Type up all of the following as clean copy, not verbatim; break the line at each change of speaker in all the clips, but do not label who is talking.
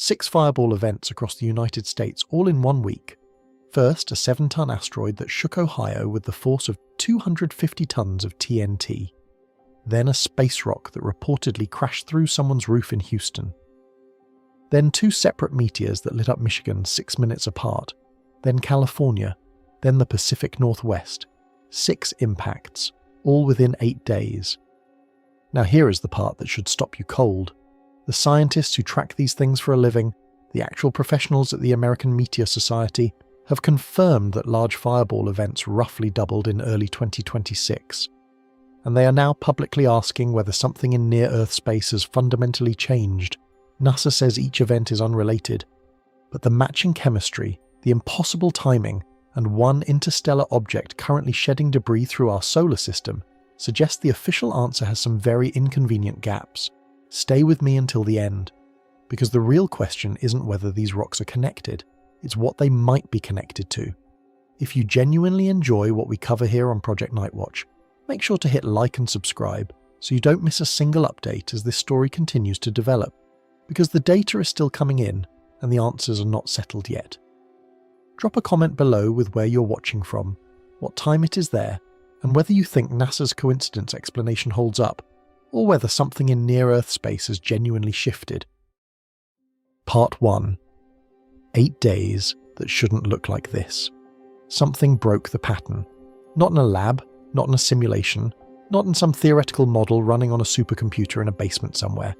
6 fireball events across the United States all in 1 week. First, a 7-ton asteroid that shook Ohio with the force of 250 tons of TNT. Then a space rock that reportedly crashed through someone's roof in Houston. Then 2 separate meteors that lit up Michigan 6 minutes apart. Then California. Then the Pacific Northwest. 6 impacts, all within 8 days. Now here is the part that should stop you cold. The scientists who track these things for a living, the actual professionals at the American Meteor Society, have confirmed that large fireball events roughly doubled in early 2026. And they are now publicly asking whether something in near-Earth space has fundamentally changed. NASA says each event is unrelated, but the matching chemistry, the impossible timing, and one interstellar object currently shedding debris through our solar system suggests the official answer has some very inconvenient gaps. Stay with me until the end, because the real question isn't whether these rocks are connected, it's what they might be connected to. If you genuinely enjoy what we cover here on Project Nightwatch, make sure to hit like and subscribe so you don't miss a single update as this story continues to develop, because the data is still coming in and the answers are not settled yet. Drop a comment below with where you're watching from, what time it is there, and whether you think NASA's coincidence explanation holds up, or whether something in near-Earth space has genuinely shifted. Part 1. 8 days that shouldn't look like this. Something broke the pattern. Not in a lab, not in a simulation, not in some theoretical model running on a supercomputer in a basement somewhere.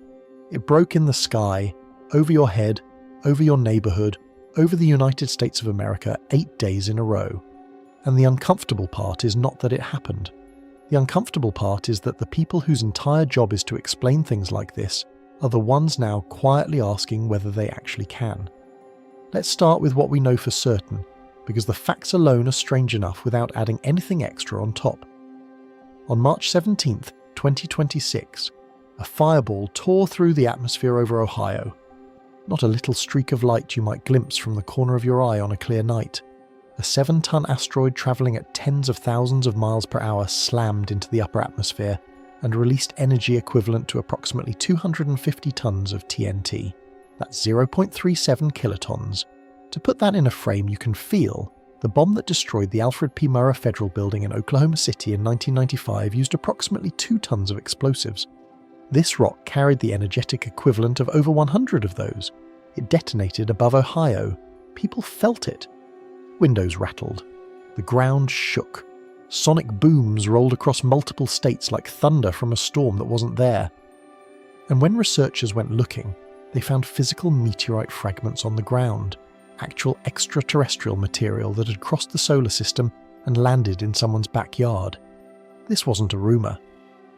It broke in the sky, over your head, over your neighborhood, over the United States of America 8 days in a row. And the uncomfortable part is not that it happened. The uncomfortable part is that the people whose entire job is to explain things like this are the ones now quietly asking whether they actually can. Let's start with what we know for certain, because the facts alone are strange enough without adding anything extra on top. On March 17th, 2026, a fireball tore through the atmosphere over Ohio. Not a little streak of light you might glimpse from the corner of your eye on a clear night. A 7-ton asteroid travelling at tens of thousands of miles per hour slammed into the upper atmosphere and released energy equivalent to approximately 250 tons of TNT. That's 0.37 kilotons. To put that in a frame you can feel, the bomb that destroyed the Alfred P. Murrah Federal Building in Oklahoma City in 1995 used approximately 2 tons of explosives. This rock carried the energetic equivalent of over 100 of those. It detonated above Ohio. People felt it. Windows rattled. The ground shook. Sonic booms rolled across multiple states like thunder from a storm that wasn't there. And when researchers went looking, they found physical meteorite fragments on the ground, actual extraterrestrial material that had crossed the solar system and landed in someone's backyard. This wasn't a rumour.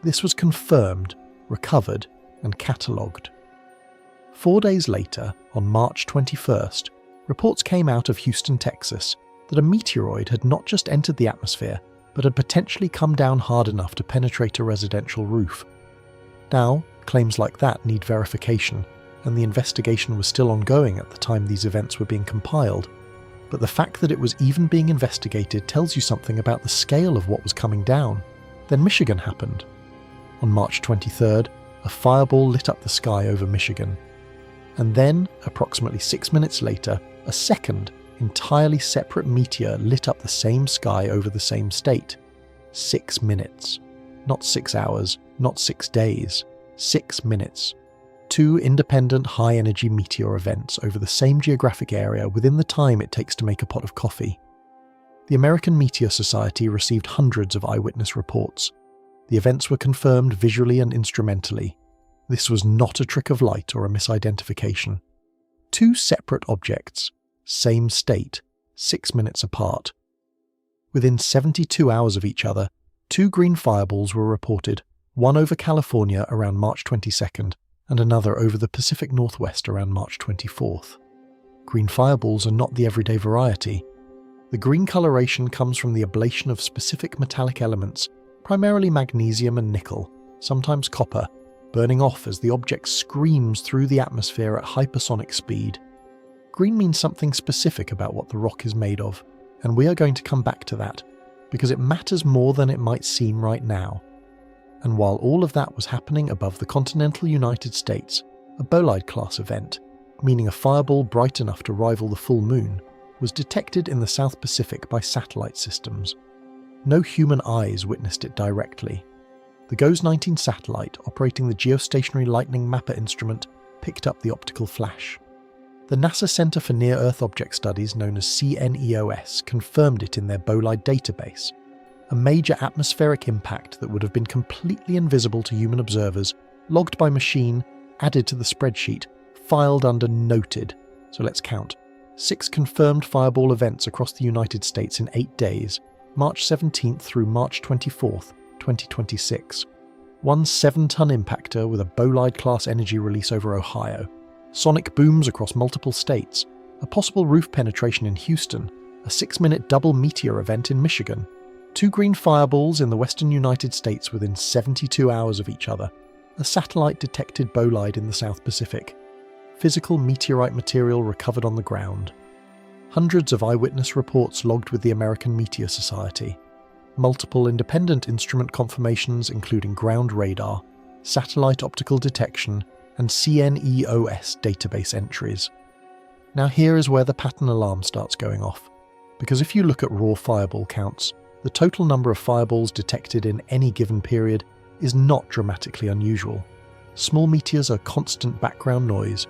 This was confirmed, recovered, and catalogued. 4 days later, on March 21st, reports came out of Houston, Texas, that a meteoroid had not just entered the atmosphere, but had potentially come down hard enough to penetrate a residential roof. Now, claims like that need verification, and the investigation was still ongoing at the time these events were being compiled, but the fact that it was even being investigated tells you something about the scale of what was coming down. Then Michigan happened. On March 23rd, a fireball lit up the sky over Michigan. And then, approximately 6 minutes later, a second, entirely separate meteor lit up the same sky over the same state. 6 minutes. Not 6 hours, not 6 days. 6 minutes. 2 independent high-energy meteor events over the same geographic area within the time it takes to make a pot of coffee. The American Meteor Society received hundreds of eyewitness reports. The events were confirmed visually and instrumentally. This was not a trick of light or a misidentification. 2 separate objects, same state, 6 minutes apart. Within 72 hours of each other, 2 green fireballs were reported, one over California around March 22nd, and another over the Pacific Northwest around March 24th. Green fireballs are not the everyday variety. The green coloration comes from the ablation of specific metallic elements, primarily magnesium and nickel, sometimes copper, burning off as the object screams through the atmosphere at hypersonic speed. Green means something specific about what the rock is made of, and we are going to come back to that, because it matters more than it might seem right now. And while all of that was happening above the continental United States, a bolide-class event, meaning a fireball bright enough to rival the full moon, was detected in the South Pacific by satellite systems. No human eyes witnessed it directly. The GOES-19 satellite, operating the Geostationary Lightning Mapper instrument, picked up the optical flash. The NASA Center for Near-Earth Object Studies, known as CNEOS, confirmed it in their bolide database. A major atmospheric impact that would have been completely invisible to human observers, logged by machine, added to the spreadsheet, filed under Noted. So let's count. 6 confirmed fireball events across the United States in 8 days, March 17th through March 24th, 2026. One 7-ton impactor with a bolide-class energy release over Ohio. Sonic booms across multiple states. A possible roof penetration in Houston. A 6-minute double meteor event in Michigan. 2 green fireballs in the western United States within 72 hours of each other. A satellite-detected bolide in the South Pacific. Physical meteorite material recovered on the ground. Hundreds of eyewitness reports logged with the American Meteor Society. Multiple independent instrument confirmations including ground radar, satellite optical detection, and CNEOS database entries. Now here is where the pattern alarm starts going off, because if you look at raw fireball counts, the total number of fireballs detected in any given period is not dramatically unusual. Small meteors are constant background noise.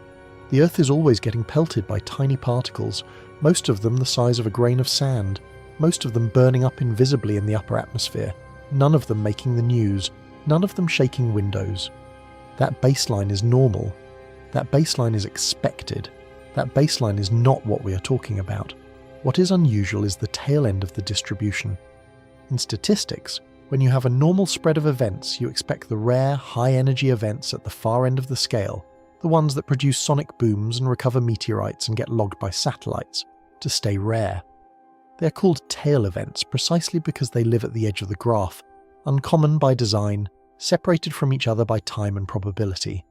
The Earth is always getting pelted by tiny particles, most of them the size of a grain of sand, most of them burning up invisibly in the upper atmosphere, none of them making the news, none of them shaking windows. That baseline is normal. That baseline is expected. That baseline is not what we are talking about. What is unusual is the tail end of the distribution. In statistics, when you have a normal spread of events, you expect the rare, high-energy events at the far end of the scale, the ones that produce sonic booms and recover meteorites and get logged by satellites, to stay rare. They are called tail events precisely because they live at the edge of the graph, uncommon by design, separated from each other by time and probability.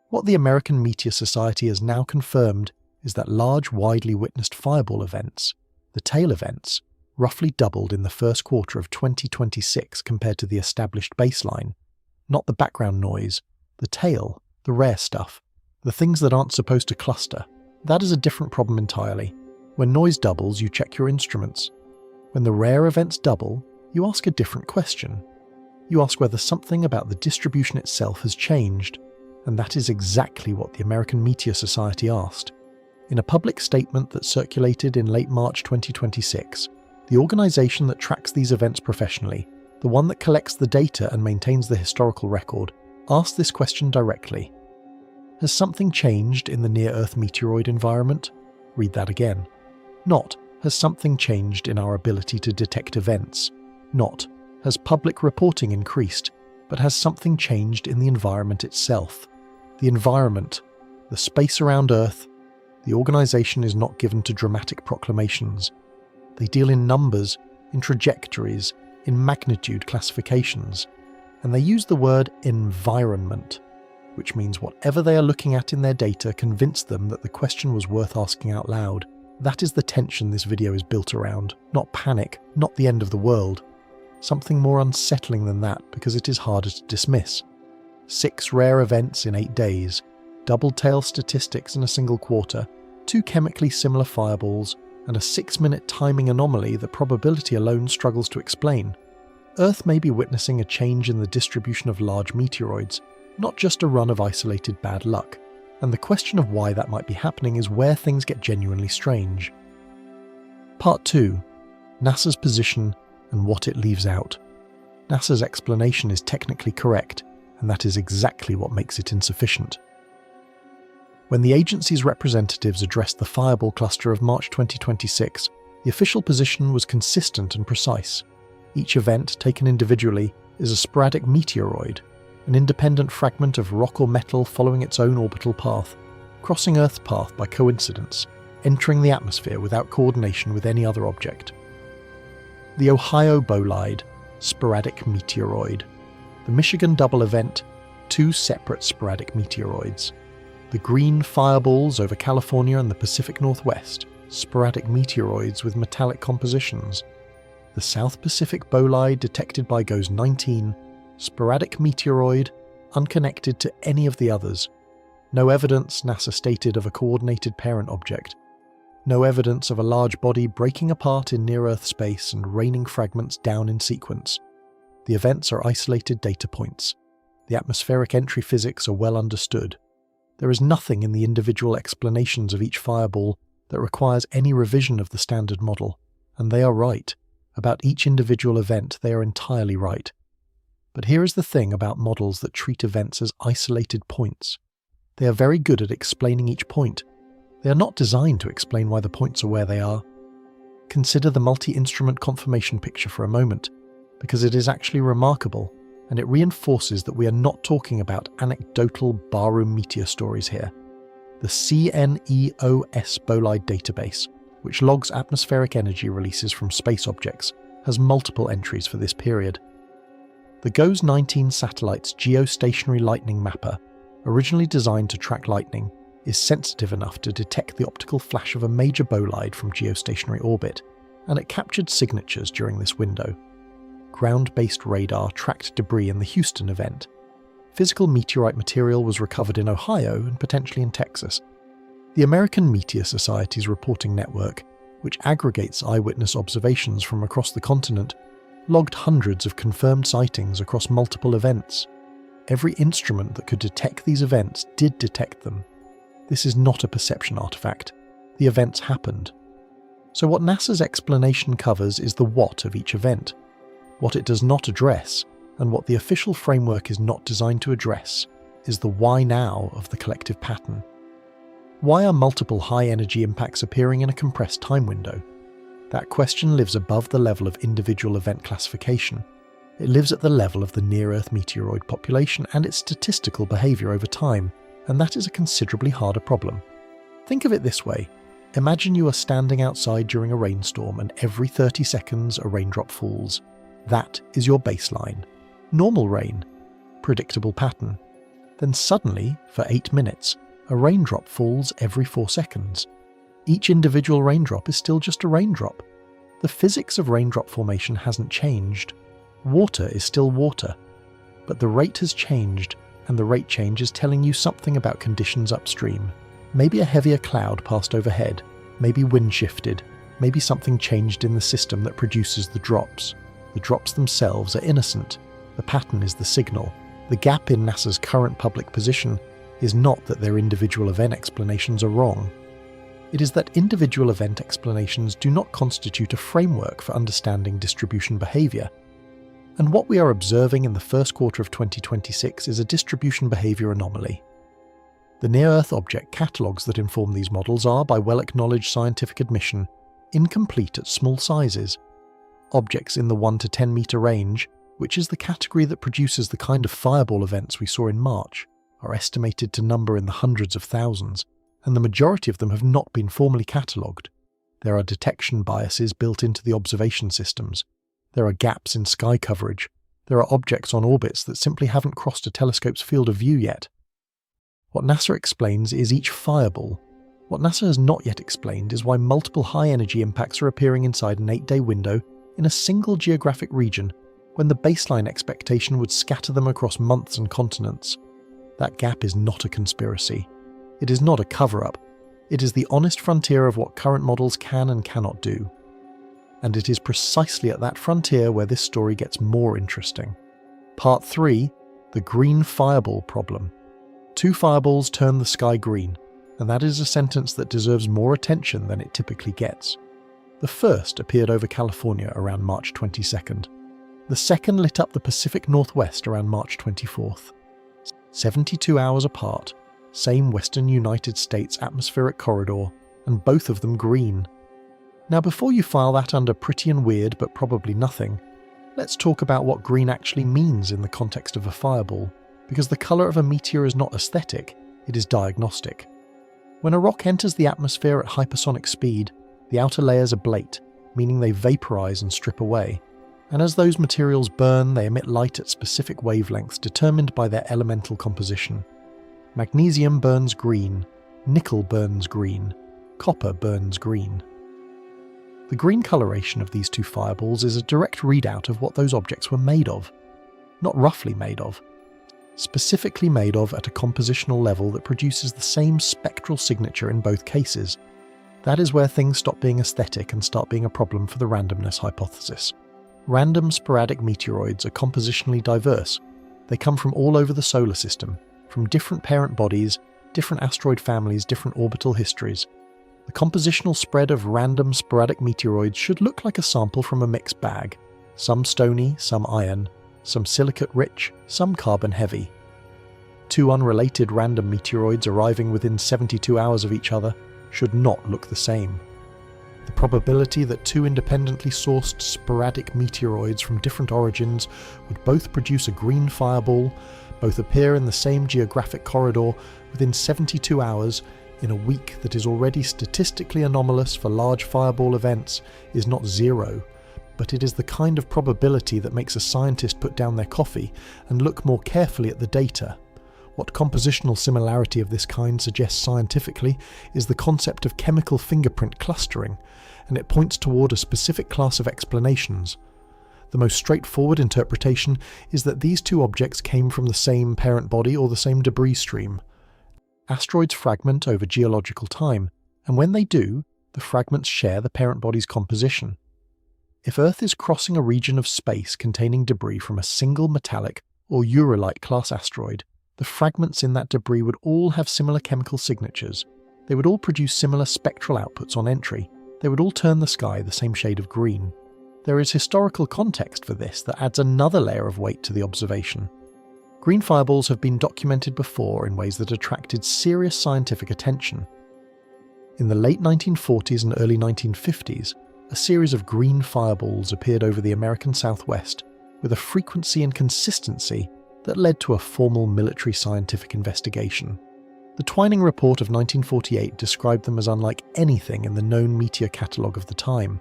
What the American Meteor Society has now confirmed is that large, widely witnessed fireball events, the tail events, roughly doubled in the first quarter of 2026 compared to the established baseline. Not the background noise, the tail, the rare stuff, the things that aren't supposed to cluster. That is a different problem entirely. When noise doubles, you check your instruments. When the rare events double, you ask a different question. You ask whether something about the distribution itself has changed, and that is exactly what the American Meteor Society asked. In a public statement that circulated in late March 2026, the organisation that tracks these events professionally, the one that collects the data and maintains the historical record, asked this question directly. Has something changed in the near-Earth meteoroid environment? Read that again. Not, has something changed in our ability to detect events? Not, has public reporting increased? But has something changed in the environment itself? The environment, the space around Earth. The organisation is not given to dramatic proclamations. They deal in numbers, in trajectories, in magnitude classifications. And they use the word environment, which means whatever they are looking at in their data convinced them that the question was worth asking out loud. That is the tension this video is built around. Not panic, not the end of the world. Something more unsettling than that because it is harder to dismiss. 6 rare events in 8 days, double-tail statistics in a single quarter, 2 chemically similar fireballs, and a 6-minute timing anomaly that probability alone struggles to explain. Earth may be witnessing a change in the distribution of large meteoroids, not just a run of isolated bad luck. And the question of why that might be happening is where things get genuinely strange. Part 2. NASA's position and what it leaves out. NASA's explanation is technically correct, and that is exactly what makes it insufficient. When the agency's representatives addressed the fireball cluster of March 2026, the official position was consistent and precise. Each event, taken individually, is a sporadic meteoroid, an independent fragment of rock or metal following its own orbital path, crossing Earth's path by coincidence, entering the atmosphere without coordination with any other object. The Ohio bolide, sporadic meteoroid. The Michigan double event, 2 separate sporadic meteoroids. The green fireballs over California and the Pacific Northwest, sporadic meteoroids with metallic compositions. The South Pacific bolide detected by GOES-19, sporadic meteoroid, unconnected to any of the others. No evidence, NASA stated, of a coordinated parent object. No evidence of a large body breaking apart in near-Earth space and raining fragments down in sequence. The events are isolated data points. The atmospheric entry physics are well understood. There is nothing in the individual explanations of each fireball that requires any revision of the standard model, and they are right. About each individual event, they are entirely right. But here is the thing about models that treat events as isolated points. They are very good at explaining each point. They are not designed to explain why the points are where they are. Consider the multi-instrument confirmation picture for a moment, because it is actually remarkable, and it reinforces that we are not talking about anecdotal barroom meteor stories here. The CNEOS bolide database, which logs atmospheric energy releases from space objects, has multiple entries for this period. The GOES 19 satellite's geostationary lightning mapper, originally designed to track lightning, is sensitive enough to detect the optical flash of a major bolide from geostationary orbit, and it captured signatures during this window. Ground-based radar tracked debris in the Houston event. Physical meteorite material was recovered in Ohio and potentially in Texas. The American Meteor Society's reporting network, which aggregates eyewitness observations from across the continent, logged hundreds of confirmed sightings across multiple events. Every instrument that could detect these events did detect them. This is not a perception artifact. The events happened. So what NASA's explanation covers is the what of each event. What it does not address, and what the official framework is not designed to address, is the why now of the collective pattern. Why are multiple high-energy impacts appearing in a compressed time window? That question lives above the level of individual event classification. It lives at the level of the near-Earth meteoroid population and its statistical behaviour over time, and that is a considerably harder problem. Think of it this way. Imagine you are standing outside during a rainstorm and every 30 seconds a raindrop falls. That is your baseline. Normal rain. Predictable pattern. Then suddenly, for 8 minutes, a raindrop falls every 4 seconds. Each individual raindrop is still just a raindrop. The physics of raindrop formation hasn't changed. Water is still water. But the rate has changed, and the rate change is telling you something about conditions upstream. Maybe a heavier cloud passed overhead, maybe wind shifted, maybe something changed in the system that produces the drops. The drops themselves are innocent. The pattern is the signal. The gap in NASA's current public position is not that their individual event explanations are wrong. It is that individual event explanations do not constitute a framework for understanding distribution behaviour. And what we are observing in the first quarter of 2026 is a distribution behaviour anomaly. The near-Earth object catalogues that inform these models are, by well-acknowledged scientific admission, incomplete at small sizes. Objects in the 1 to 10 metre range, which is the category that produces the kind of fireball events we saw in March, are estimated to number in the hundreds of thousands, and the majority of them have not been formally catalogued. There are detection biases built into the observation systems. There are gaps in sky coverage. There are objects on orbits that simply haven't crossed a telescope's field of view yet. What NASA explains is each fireball. What NASA has not yet explained is why multiple high-energy impacts are appearing inside an 8-day window in a single geographic region, when the baseline expectation would scatter them across months and continents. That gap is not a conspiracy. It is not a cover-up. It is the honest frontier of what current models can and cannot do. And it is precisely at that frontier where this story gets more interesting. Part 3, the green fireball problem. 2 fireballs turn the sky green, and that is a sentence that deserves more attention than it typically gets. The first appeared over California around March 22nd. The second lit up the Pacific Northwest around March 24th. 72 hours apart, same western United States atmospheric corridor, and both of them green. Now before you file that under pretty and weird but probably nothing, let's talk about what green actually means in the context of a fireball, because the colour of a meteor is not aesthetic, it is diagnostic. When a rock enters the atmosphere at hypersonic speed, the outer layers ablate, meaning they vaporise and strip away, and as those materials burn, they emit light at specific wavelengths determined by their elemental composition. Magnesium burns green, nickel burns green, copper burns green. The green coloration of these 2 fireballs is a direct readout of what those objects were made of. Not roughly made of. specifically made of at a compositional level that produces the same spectral signature in both cases. That is where things stop being aesthetic and start being a problem for the randomness hypothesis. Random sporadic meteoroids are compositionally diverse. They come from all over the solar system, from different parent bodies, different asteroid families, different orbital histories. The compositional spread of random sporadic meteoroids should look like a sample from a mixed bag. Some stony, some iron, some silicate-rich, some carbon-heavy. Two unrelated random meteoroids arriving within 72 hours of each other should not look the same. The probability that two independently sourced sporadic meteoroids from different origins would both produce a green fireball, both appear in the same geographic corridor within 72 hours in a week that is already statistically anomalous for large fireball events, is not zero, but it is the kind of probability that makes a scientist put down their coffee and look more carefully at the data. What compositional similarity of this kind suggests scientifically is the concept of chemical fingerprint clustering, and it points toward a specific class of explanations. The most straightforward interpretation is that these two objects came from the same parent body or the same debris stream. Asteroids fragment over geological time, and when they do, the fragments share the parent body's composition. If Earth is crossing a region of space containing debris from a single metallic or Uralite class asteroid, the fragments in that debris would all have similar chemical signatures. They would all produce similar spectral outputs on entry. They would all turn the sky the same shade of green. There is historical context for this that adds another layer of weight to the observation. Green fireballs have been documented before in ways that attracted serious scientific attention. In the late 1940s and early 1950s, a series of green fireballs appeared over the American Southwest with a frequency and consistency that led to a formal military scientific investigation. The Twining Report of 1948 described them as unlike anything in the known meteor catalogue of the time.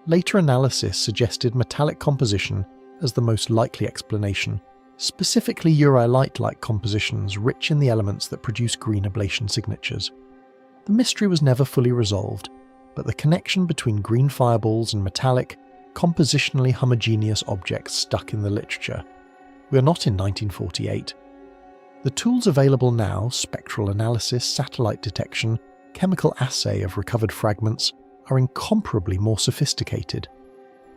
Later analysis suggested metallic composition as the most likely explanation, specifically Uralite-like compositions rich in the elements that produce green ablation signatures. The mystery was never fully resolved, but the connection between green fireballs and metallic, compositionally homogeneous objects stuck in the literature. We are not in 1948. The tools available now, spectral analysis, satellite detection, chemical assay of recovered fragments, are incomparably more sophisticated.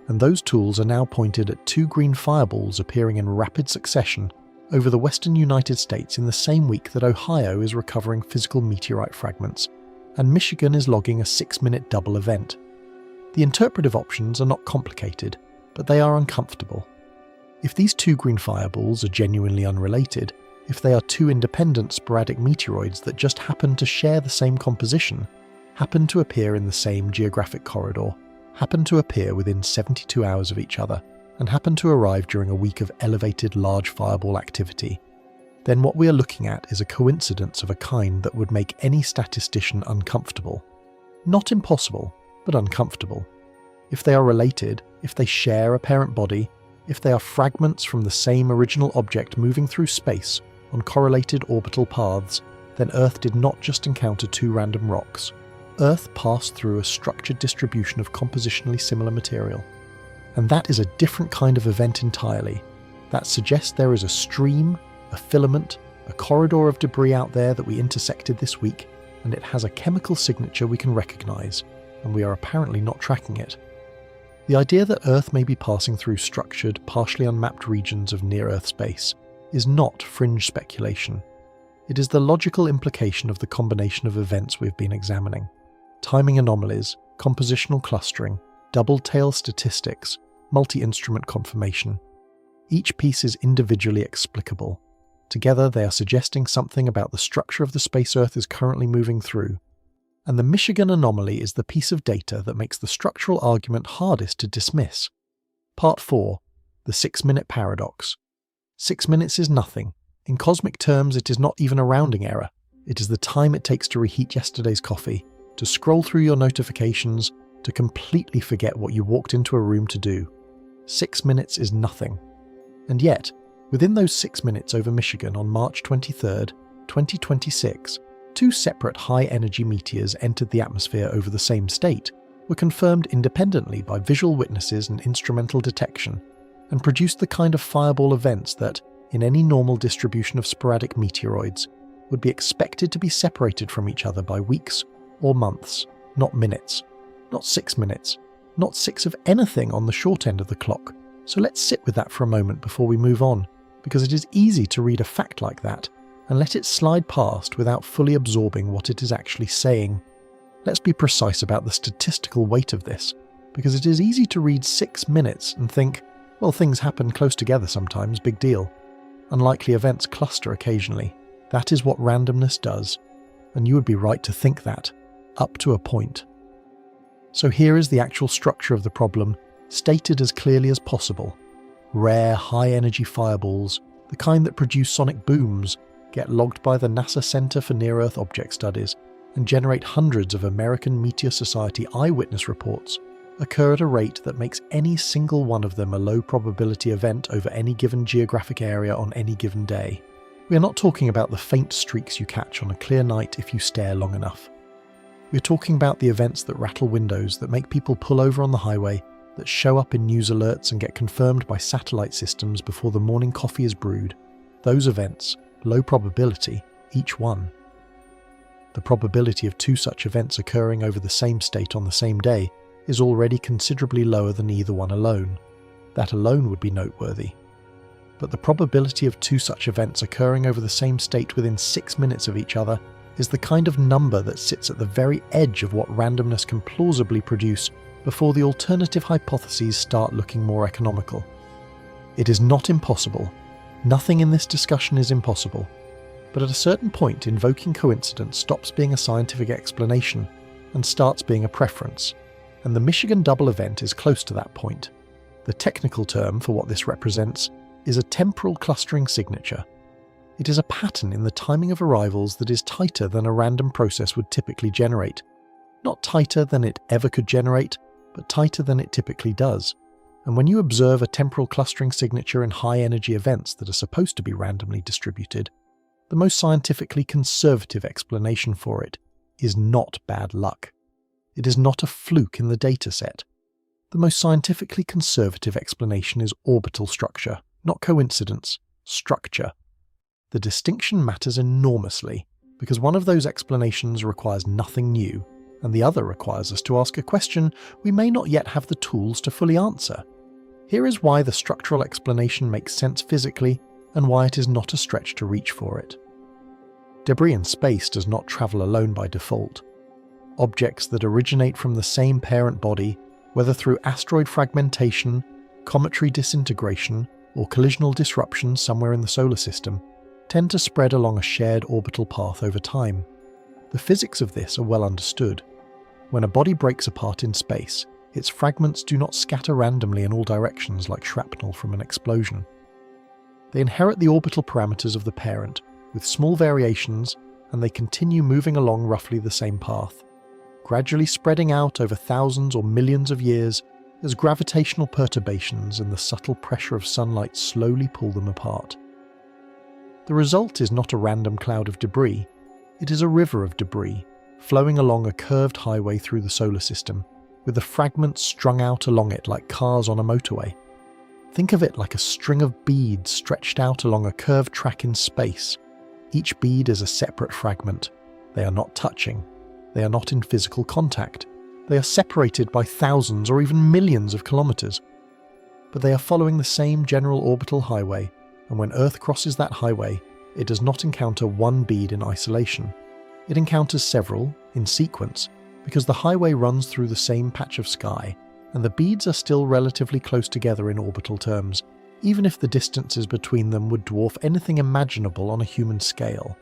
And those tools are now pointed at two green fireballs appearing in rapid succession over the western United States in the same week that Ohio is recovering physical meteorite fragments, and Michigan is logging a 6-minute double event. The interpretive options are not complicated, but they are uncomfortable. If these two green fireballs are genuinely unrelated, if they are two independent sporadic meteoroids that just happen to share the same composition, happen to appear in the same geographic corridor, happen to appear within 72 hours of each other, and happen to arrive during a week of elevated large fireball activity, then what we are looking at is a coincidence of a kind that would make any statistician uncomfortable. Not impossible, but uncomfortable. If they are related, if they share a parent body, if they are fragments from the same original object moving through space on correlated orbital paths, then Earth did not just encounter two random rocks. Earth passed through a structured distribution of compositionally similar material. And that is a different kind of event entirely. That suggests there is a stream, a filament, a corridor of debris out there that we intersected this week, and it has a chemical signature we can recognize, and we are apparently not tracking it. The idea that Earth may be passing through structured, partially unmapped regions of near-Earth space is not fringe speculation. It is the logical implication of the combination of events we've been examining. Timing anomalies, compositional clustering, double-tail statistics, multi-instrument confirmation. Each piece is individually explicable. Together they are suggesting something about the structure of the space Earth is currently moving through. And the Michigan anomaly is the piece of data that makes the structural argument hardest to dismiss. Part 4. The 6-minute paradox. 6 minutes is nothing. In cosmic terms, it is not even a rounding error. It is the time it takes to reheat yesterday's coffee, to scroll through your notifications, to completely forget what you walked into a room to do. 6 minutes is nothing. And yet, within those 6 minutes over Michigan on March 23, 2026, two separate high-energy meteors entered the atmosphere over the same state, were confirmed independently by visual witnesses and instrumental detection, and produced the kind of fireball events that, in any normal distribution of sporadic meteoroids, would be expected to be separated from each other by weeks or months, not minutes, not 6 minutes, not 6 of anything on the short end of the clock. So let's sit with that for a moment before we move on, because it is easy to read a fact like that and let it slide past without fully absorbing what it is actually saying. Let's be precise about the statistical weight of this, because it is easy to read 6 minutes and think, well, things happen close together sometimes, big deal. Unlikely events cluster occasionally. That is what randomness does, and you would be right to think that, up to a point. So here is the actual structure of the problem, stated as clearly as possible. Rare, high-energy fireballs, the kind that produce sonic booms, get logged by the NASA Center for Near-Earth Object Studies and generate hundreds of American Meteor Society eyewitness reports, occur at a rate that makes any single one of them a low-probability event over any given geographic area on any given day. We are not talking about the faint streaks you catch on a clear night if you stare long enough. We are talking about the events that rattle windows, that make people pull over on the highway, that show up in news alerts and get confirmed by satellite systems before the morning coffee is brewed. Those events, low probability, each one. The probability of 2 such events occurring over the same state on the same day is already considerably lower than either one alone. That alone would be noteworthy. But the probability of 2 such events occurring over the same state within 6 minutes of each other is the kind of number that sits at the very edge of what randomness can plausibly produce before the alternative hypotheses start looking more economical. It is not impossible. Nothing in this discussion is impossible. But at a certain point, invoking coincidence stops being a scientific explanation and starts being a preference. And the Michigan double event is close to that point. The technical term for what this represents is a temporal clustering signature. It is a pattern in the timing of arrivals that is tighter than a random process would typically generate. Not tighter than it ever could generate, but tighter than it typically does. And when you observe a temporal clustering signature in high-energy events that are supposed to be randomly distributed, the most scientifically conservative explanation for it is not bad luck. It is not a fluke in the data set. The most scientifically conservative explanation is orbital structure, not coincidence, structure. The distinction matters enormously, because one of those explanations requires nothing new, and the other requires us to ask a question we may not yet have the tools to fully answer. Here is why the structural explanation makes sense physically, and why it is not a stretch to reach for it. Debris in space does not travel alone by default. Objects that originate from the same parent body, whether through asteroid fragmentation, cometary disintegration, or collisional disruption somewhere in the solar system, tend to spread along a shared orbital path over time. The physics of this are well understood. When a body breaks apart in space, its fragments do not scatter randomly in all directions like shrapnel from an explosion. They inherit the orbital parameters of the parent, with small variations, and they continue moving along roughly the same path, gradually spreading out over thousands or millions of years as gravitational perturbations and the subtle pressure of sunlight slowly pull them apart. The result is not a random cloud of debris, it is a river of debris, flowing along a curved highway through the solar system, with the fragments strung out along it like cars on a motorway. Think of it like a string of beads stretched out along a curved track in space. Each bead is a separate fragment. They are not touching. They are not in physical contact. They are separated by thousands or even millions of kilometers. But they are following the same general orbital highway, and when Earth crosses that highway, it does not encounter one bead in isolation. It encounters several, in sequence, because the highway runs through the same patch of sky, and the beads are still relatively close together in orbital terms, even if the distances between them would dwarf anything imaginable on a human scale.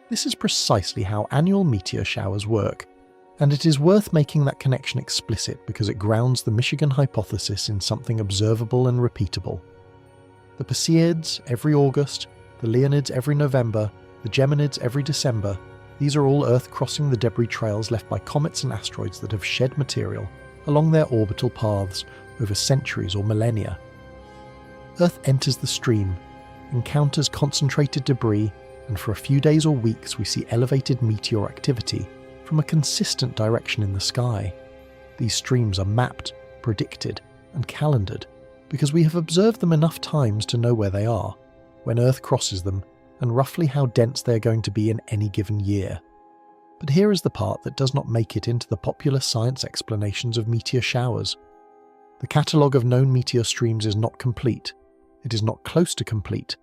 This is precisely how annual meteor showers work, and it is worth making that connection explicit because it grounds the Michigan hypothesis in something observable and repeatable. The Perseids every August, the Leonids every November, the Geminids every December, these are all Earth crossing the debris trails left by comets and asteroids that have shed material along their orbital paths over centuries or millennia. Earth enters the stream, encounters concentrated debris, and for a few days or weeks we see elevated meteor activity from a consistent direction in the sky. These streams are mapped, predicted, and calendared because we have observed them enough times to know where they are. when Earth crosses them, and roughly how dense they are going to be in any given year. But here is the part that does not make it into the popular science explanations of meteor showers. The catalogue of known meteor streams is not complete. It is not close to complete.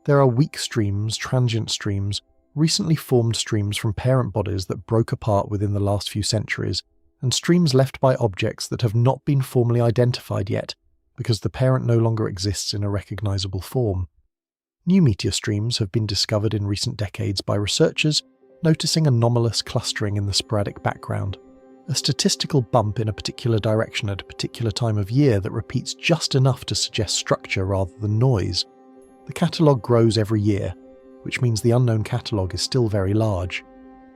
There are weak streams, transient streams, recently formed streams from parent bodies that broke apart within the last few centuries, and streams left by objects that have not been formally identified yet, because the parent no longer exists in a recognizable form. New meteor streams have been discovered in recent decades by researchers noticing anomalous clustering in the sporadic background, a statistical bump in a particular direction at a particular time of year that repeats just enough to suggest structure rather than noise. The catalogue grows every year, which means the unknown catalogue is still very large.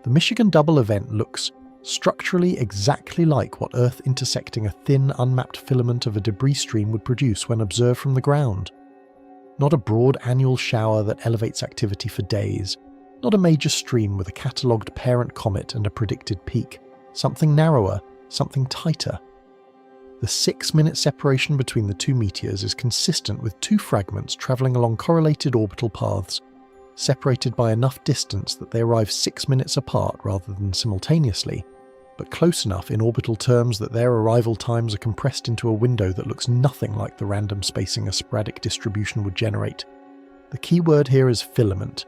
The Michigan double event looks structurally exactly like what Earth intersecting a thin, unmapped filament of a debris stream would produce when observed from the ground. Not a broad annual shower that elevates activity for days, not a major stream with a catalogued parent comet and a predicted peak, something narrower, something tighter. The 6-minute separation between the two meteors is consistent with two fragments travelling along correlated orbital paths, separated by enough distance that they arrive 6 minutes apart rather than simultaneously, but close enough in orbital terms that their arrival times are compressed into a window that looks nothing like the random spacing a sporadic distribution would generate. The key word here is filament.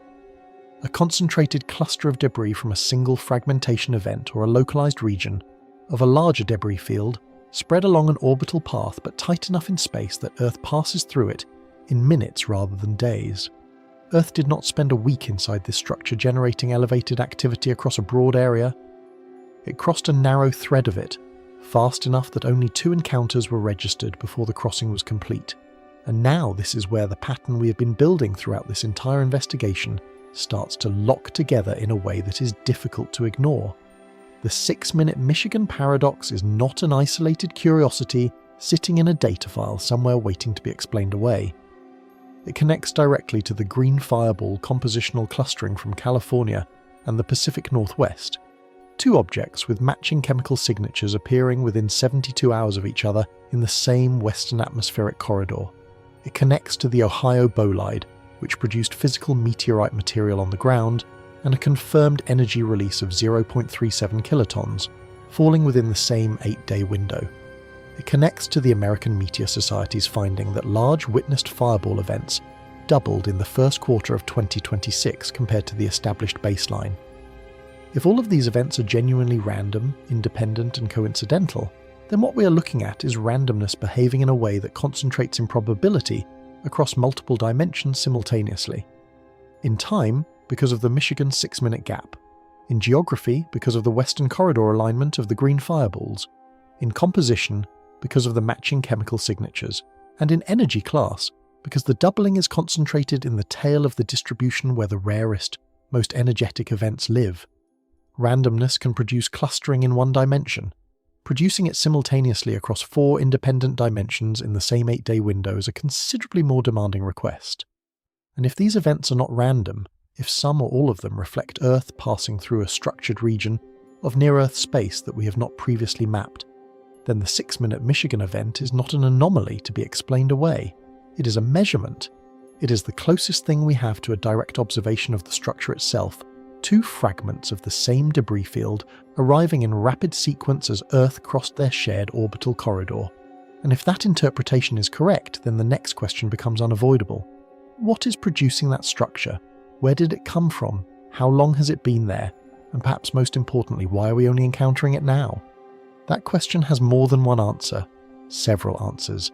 A concentrated cluster of debris from a single fragmentation event or a localized region of a larger debris field spread along an orbital path but tight enough in space that Earth passes through it in minutes rather than days. Earth did not spend a week inside this structure generating elevated activity across a broad area. It crossed a narrow thread of it, fast enough that only 2 encounters were registered before the crossing was complete. And now this is where the pattern we have been building throughout this entire investigation starts to lock together in a way that is difficult to ignore. The 6-minute Michigan paradox is not an isolated curiosity sitting in a data file somewhere waiting to be explained away. It connects directly to the green fireball compositional clustering from California and the Pacific Northwest, 2 objects with matching chemical signatures appearing within 72 hours of each other in the same western atmospheric corridor. It connects to the Ohio bolide, which produced physical meteorite material on the ground, and a confirmed energy release of 0.37 kilotons, falling within the same 8-day window. It connects to the American Meteor Society's finding that large witnessed fireball events doubled in the first quarter of 2026 compared to the established baseline. If all of these events are genuinely random, independent, and coincidental, then what we are looking at is randomness behaving in a way that concentrates in probability across multiple dimensions simultaneously. In time, because of the Michigan 6-minute gap. In geography, because of the western corridor alignment of the green fireballs. In composition, because of the matching chemical signatures. And in energy class, because the doubling is concentrated in the tail of the distribution where the rarest, most energetic events live. Randomness can produce clustering in one dimension. Producing it simultaneously across 4 independent dimensions in the same 8-day window is a considerably more demanding request. And if these events are not random, if some or all of them reflect Earth passing through a structured region of near-Earth space that we have not previously mapped, then the 6-minute Michigan event is not an anomaly to be explained away. It is a measurement. It is the closest thing we have to a direct observation of the structure itself, 2 fragments of the same debris field arriving in rapid sequence as Earth crossed their shared orbital corridor. And if that interpretation is correct, then the next question becomes unavoidable. What is producing that structure? Where did it come from? How long has it been there? And perhaps most importantly, why are we only encountering it now? That question has more than one answer, several answers,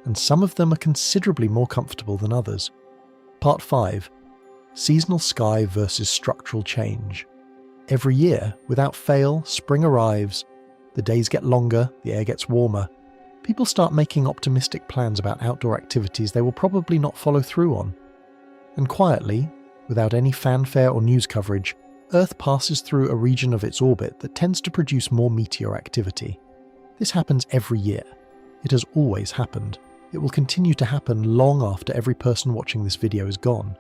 and some of them are considerably more comfortable than others. Part 5. Seasonal sky versus structural change. Every year, without fail, spring arrives, the days get longer, the air gets warmer. People start making optimistic plans about outdoor activities they will probably not follow through on. And quietly, without any fanfare or news coverage, Earth passes through a region of its orbit that tends to produce more meteor activity. This happens every year. It has always happened. It will continue to happen long after every person watching this video is gone.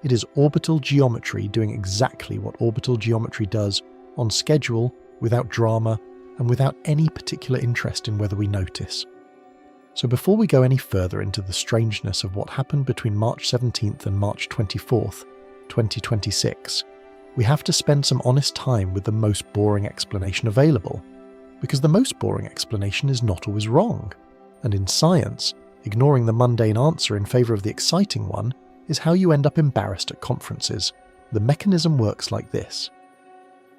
It is orbital geometry doing exactly what orbital geometry does, on schedule, without drama, and without any particular interest in whether we notice. So before we go any further into the strangeness of what happened between March 17th and March 24th, 2026, we have to spend some honest time with the most boring explanation available, because the most boring explanation is not always wrong. And in science, ignoring the mundane answer in favour of the exciting one is how you end up embarrassed at conferences. The mechanism works like this.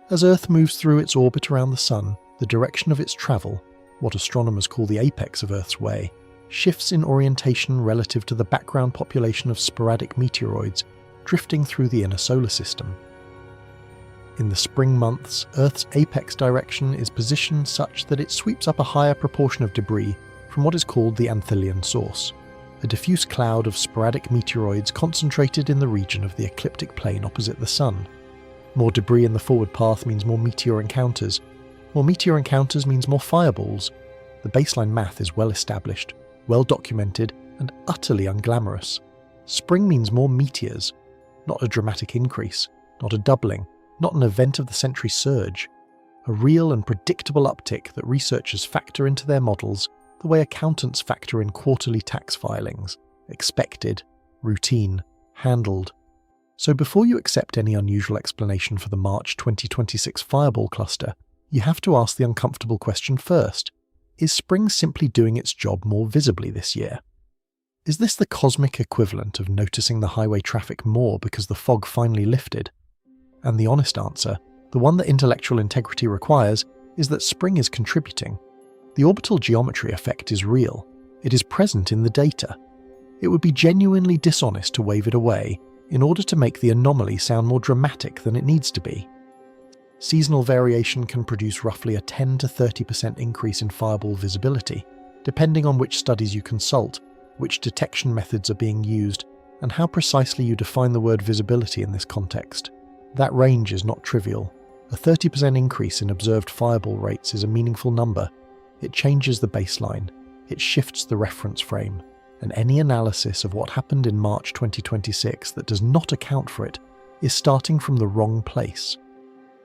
As Earth moves through its orbit around the Sun, the direction of its travel, what astronomers call the apex of Earth's way, shifts in orientation relative to the background population of sporadic meteoroids drifting through the inner solar system. In the spring months, Earth's apex direction is positioned such that it sweeps up a higher proportion of debris from what is called the Anthillian source, a diffuse cloud of sporadic meteoroids concentrated in the region of the ecliptic plane opposite the Sun. More debris in the forward path means more meteor encounters. More meteor encounters means more fireballs. The baseline math is well established, well documented, and utterly unglamorous. Spring means more meteors, not a dramatic increase, not a doubling, not an event of the century surge. A real and predictable uptick that researchers factor into their models the way accountants factor in quarterly tax filings. Expected, routine, handled. So before you accept any unusual explanation for the March 2026 fireball cluster, you have to ask the uncomfortable question first. Is spring simply doing its job more visibly this year? Is this the cosmic equivalent of noticing the highway traffic more because the fog finally lifted? And the honest answer, the one that intellectual integrity requires, is that spring is contributing. The orbital geometry effect is real. It is present in the data. It would be genuinely dishonest to wave it away in order to make the anomaly sound more dramatic than it needs to be. Seasonal variation can produce roughly a 10 to 30% increase in fireball visibility, depending on which studies you consult, which detection methods are being used, and how precisely you define the word visibility in this context. That range is not trivial. A 30% increase in observed fireball rates is a meaningful number. It changes the baseline. It shifts the reference frame. And any analysis of what happened in March 2026 that does not account for it is starting from the wrong place.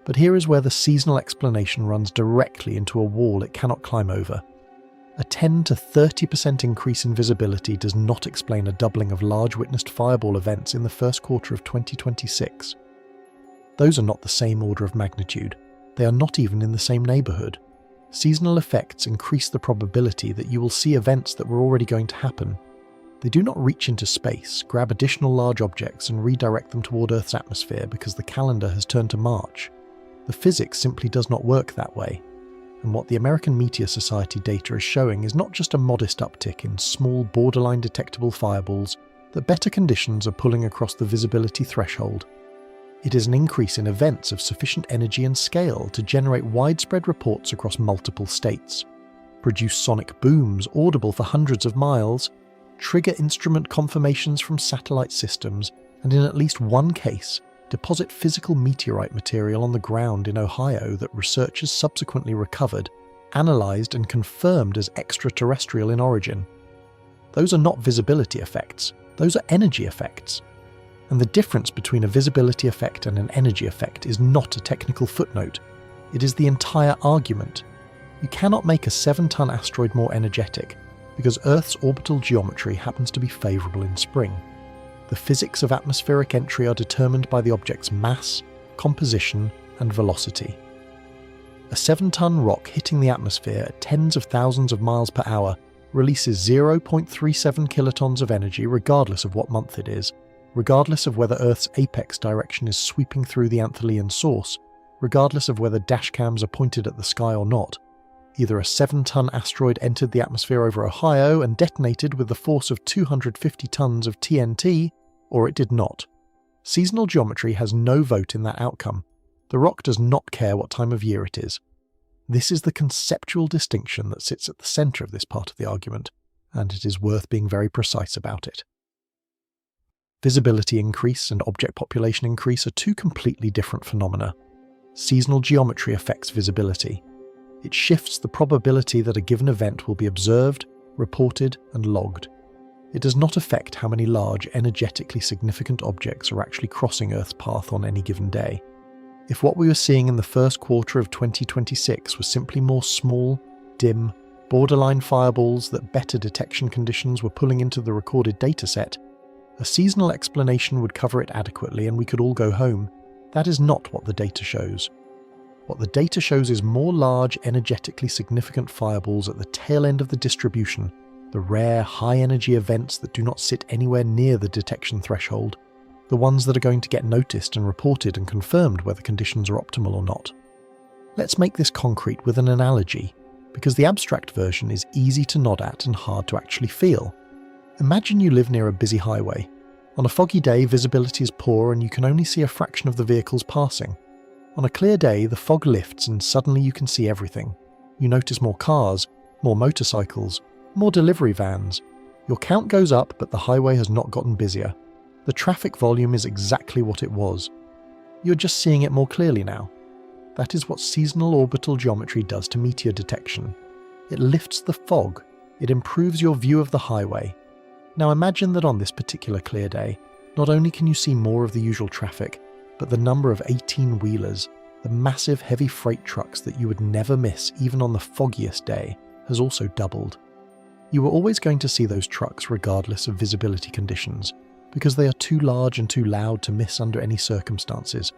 But here is where the seasonal explanation runs directly into a wall it cannot climb over. A 10 to 30% increase in visibility does not explain a doubling of large witnessed fireball events in the first quarter of 2026. Those are not the same order of magnitude. They are not even in the same neighbourhood. Seasonal effects increase the probability that you will see events that were already going to happen. They do not reach into space, grab additional large objects and redirect them toward Earth's atmosphere because the calendar has turned to March. The physics simply does not work that way. And what the American Meteor Society data is showing is not just a modest uptick in small, borderline detectable fireballs, that better conditions are pulling across the visibility threshold. It is an increase in events of sufficient energy and scale to generate widespread reports across multiple states, produce sonic booms audible for hundreds of miles, trigger instrument confirmations from satellite systems, and in at least one case, deposit physical meteorite material on the ground in Ohio that researchers subsequently recovered, analysed and confirmed as extraterrestrial in origin. Those are not visibility effects, those are energy effects. And the difference between a visibility effect and an energy effect is not a technical footnote. It is the entire argument. You cannot make a 7-ton asteroid more energetic because Earth's orbital geometry happens to be favourable in spring. The physics of atmospheric entry are determined by the object's mass, composition, and velocity. A 7-ton rock hitting the atmosphere at tens of thousands of miles per hour releases 0.37 kilotons of energy regardless of what month it is, regardless of whether Earth's apex direction is sweeping through the Anthillian source, regardless of whether dashcams are pointed at the sky or not. Either a 7-ton asteroid entered the atmosphere over Ohio and detonated with the force of 250 tons of TNT, or it did not. Seasonal geometry has no vote in that outcome. The rock does not care what time of year it is. This is the conceptual distinction that sits at the centre of this part of the argument, and it is worth being very precise about it. Visibility increase and object population increase are two completely different phenomena. Seasonal geometry affects visibility. It shifts the probability that a given event will be observed, reported, and logged. It does not affect how many large, energetically significant objects are actually crossing Earth's path on any given day. If what we were seeing in the first quarter of 2026 was simply more small, dim, borderline fireballs that better detection conditions were pulling into the recorded dataset, a seasonal explanation would cover it adequately and we could all go home. That is not what the data shows. What the data shows is more large, energetically significant fireballs at the tail end of the distribution, the rare, high-energy events that do not sit anywhere near the detection threshold, the ones that are going to get noticed and reported and confirmed whether conditions are optimal or not. Let's make this concrete with an analogy, because the abstract version is easy to nod at and hard to actually feel. Imagine you live near a busy highway. On a foggy day, visibility is poor and you can only see a fraction of the vehicles passing. On a clear day, the fog lifts and suddenly you can see everything. You notice more cars, more motorcycles, more delivery vans. Your count goes up, but the highway has not gotten busier. The traffic volume is exactly what it was. You're just seeing it more clearly now. That is what seasonal orbital geometry does to meteor detection. It lifts the fog. It improves your view of the highway. Now imagine that on this particular clear day, not only can you see more of the usual traffic, but the number of 18-wheelers, the massive heavy freight trucks that you would never miss even on the foggiest day, has also doubled. You were always going to see those trucks regardless of visibility conditions, because they are too large and too loud to miss under any circumstances.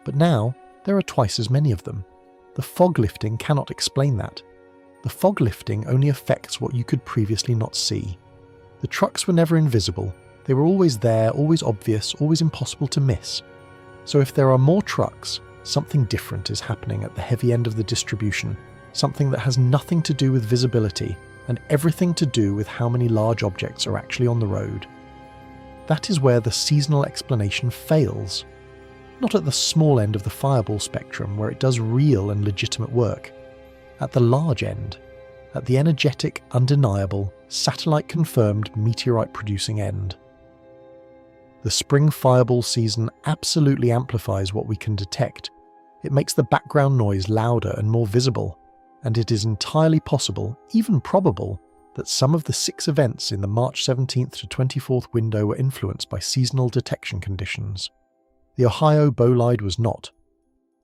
But now, there are twice as many of them. The fog lifting cannot explain that. The fog lifting only affects what you could previously not see. The trucks were never invisible. They were always there, always obvious, always impossible to miss. So if there are more trucks, something different is happening at the heavy end of the distribution, something that has nothing to do with visibility and everything to do with how many large objects are actually on the road. That is where the seasonal explanation fails. Not at the small end of the fireball spectrum where it does real and legitimate work. At the large end. At the energetic, undeniable, satellite-confirmed meteorite-producing end. The spring fireball season absolutely amplifies what we can detect. It makes the background noise louder and more visible, and it is entirely possible, even probable, that some of the 6 events in the March 17th to 24th window were influenced by seasonal detection conditions. The Ohio bolide was not.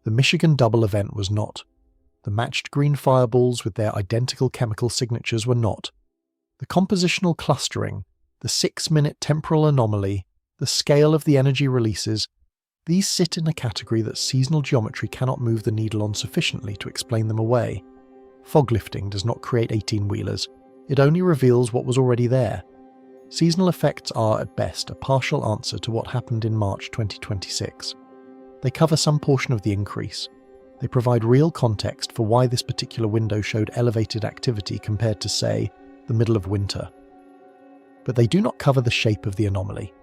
The Michigan double event was not. The matched green fireballs with their identical chemical signatures were not. The compositional clustering, the 6-minute temporal anomaly, the scale of the energy releases, these sit in a category that seasonal geometry cannot move the needle on sufficiently to explain them away. Fog lifting does not create 18-wheelers. It only reveals what was already there. Seasonal effects are, at best, a partial answer to what happened in March 2026. They cover some portion of the increase. They provide real context for why this particular window showed elevated activity compared to, say, the middle of winter. But they do not cover the shape of the anomaly.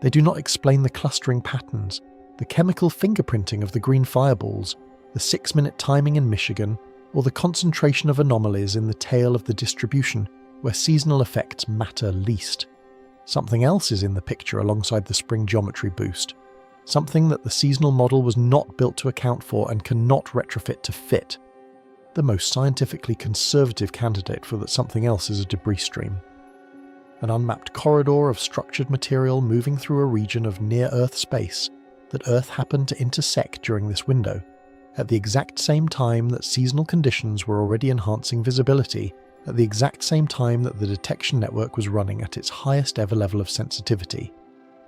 They do not explain the clustering patterns, the chemical fingerprinting of the green fireballs, the 6-minute timing in Michigan, or the concentration of anomalies in the tail of the distribution where seasonal effects matter least. Something else is in the picture alongside the spring geometry boost. Something that the seasonal model was not built to account for and cannot retrofit to fit. The most scientifically conservative candidate for that something else is a debris stream. An unmapped corridor of structured material moving through a region of near-Earth space that Earth happened to intersect during this window, at the exact same time that seasonal conditions were already enhancing visibility, at the exact same time that the detection network was running at its highest ever level of sensitivity.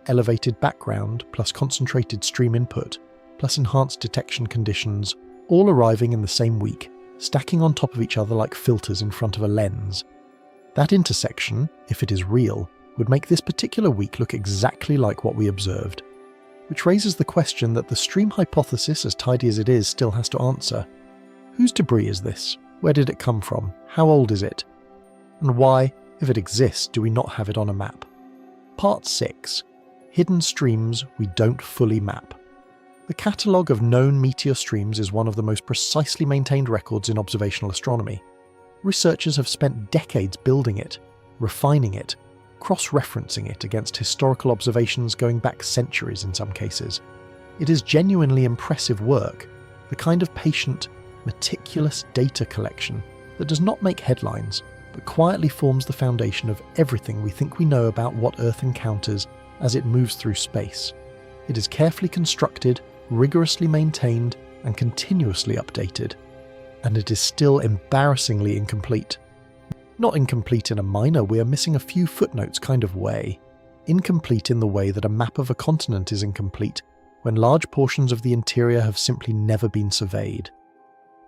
Elevated background plus concentrated stream input plus enhanced detection conditions, all arriving in the same week, stacking on top of each other like filters in front of a lens. That intersection, if it is real, would make this particular week look exactly like what we observed. Which raises the question that the stream hypothesis, as tidy as it is, still has to answer. Whose debris is this? Where did it come from? How old is it? And why, if it exists, do we not have it on a map? Part 6. Hidden streams we don't fully map. The catalogue of known meteor streams is one of the most precisely maintained records in observational astronomy. Researchers have spent decades building it, refining it, cross-referencing it against historical observations going back centuries in some cases. It is genuinely impressive work, the kind of patient, meticulous data collection that does not make headlines, but quietly forms the foundation of everything we think we know about what Earth encounters as it moves through space. It is carefully constructed, rigorously maintained, and continuously updated. And it is still embarrassingly incomplete. Not incomplete in a minor, we are missing a few footnotes kind of way. Incomplete in the way that a map of a continent is incomplete, when large portions of the interior have simply never been surveyed.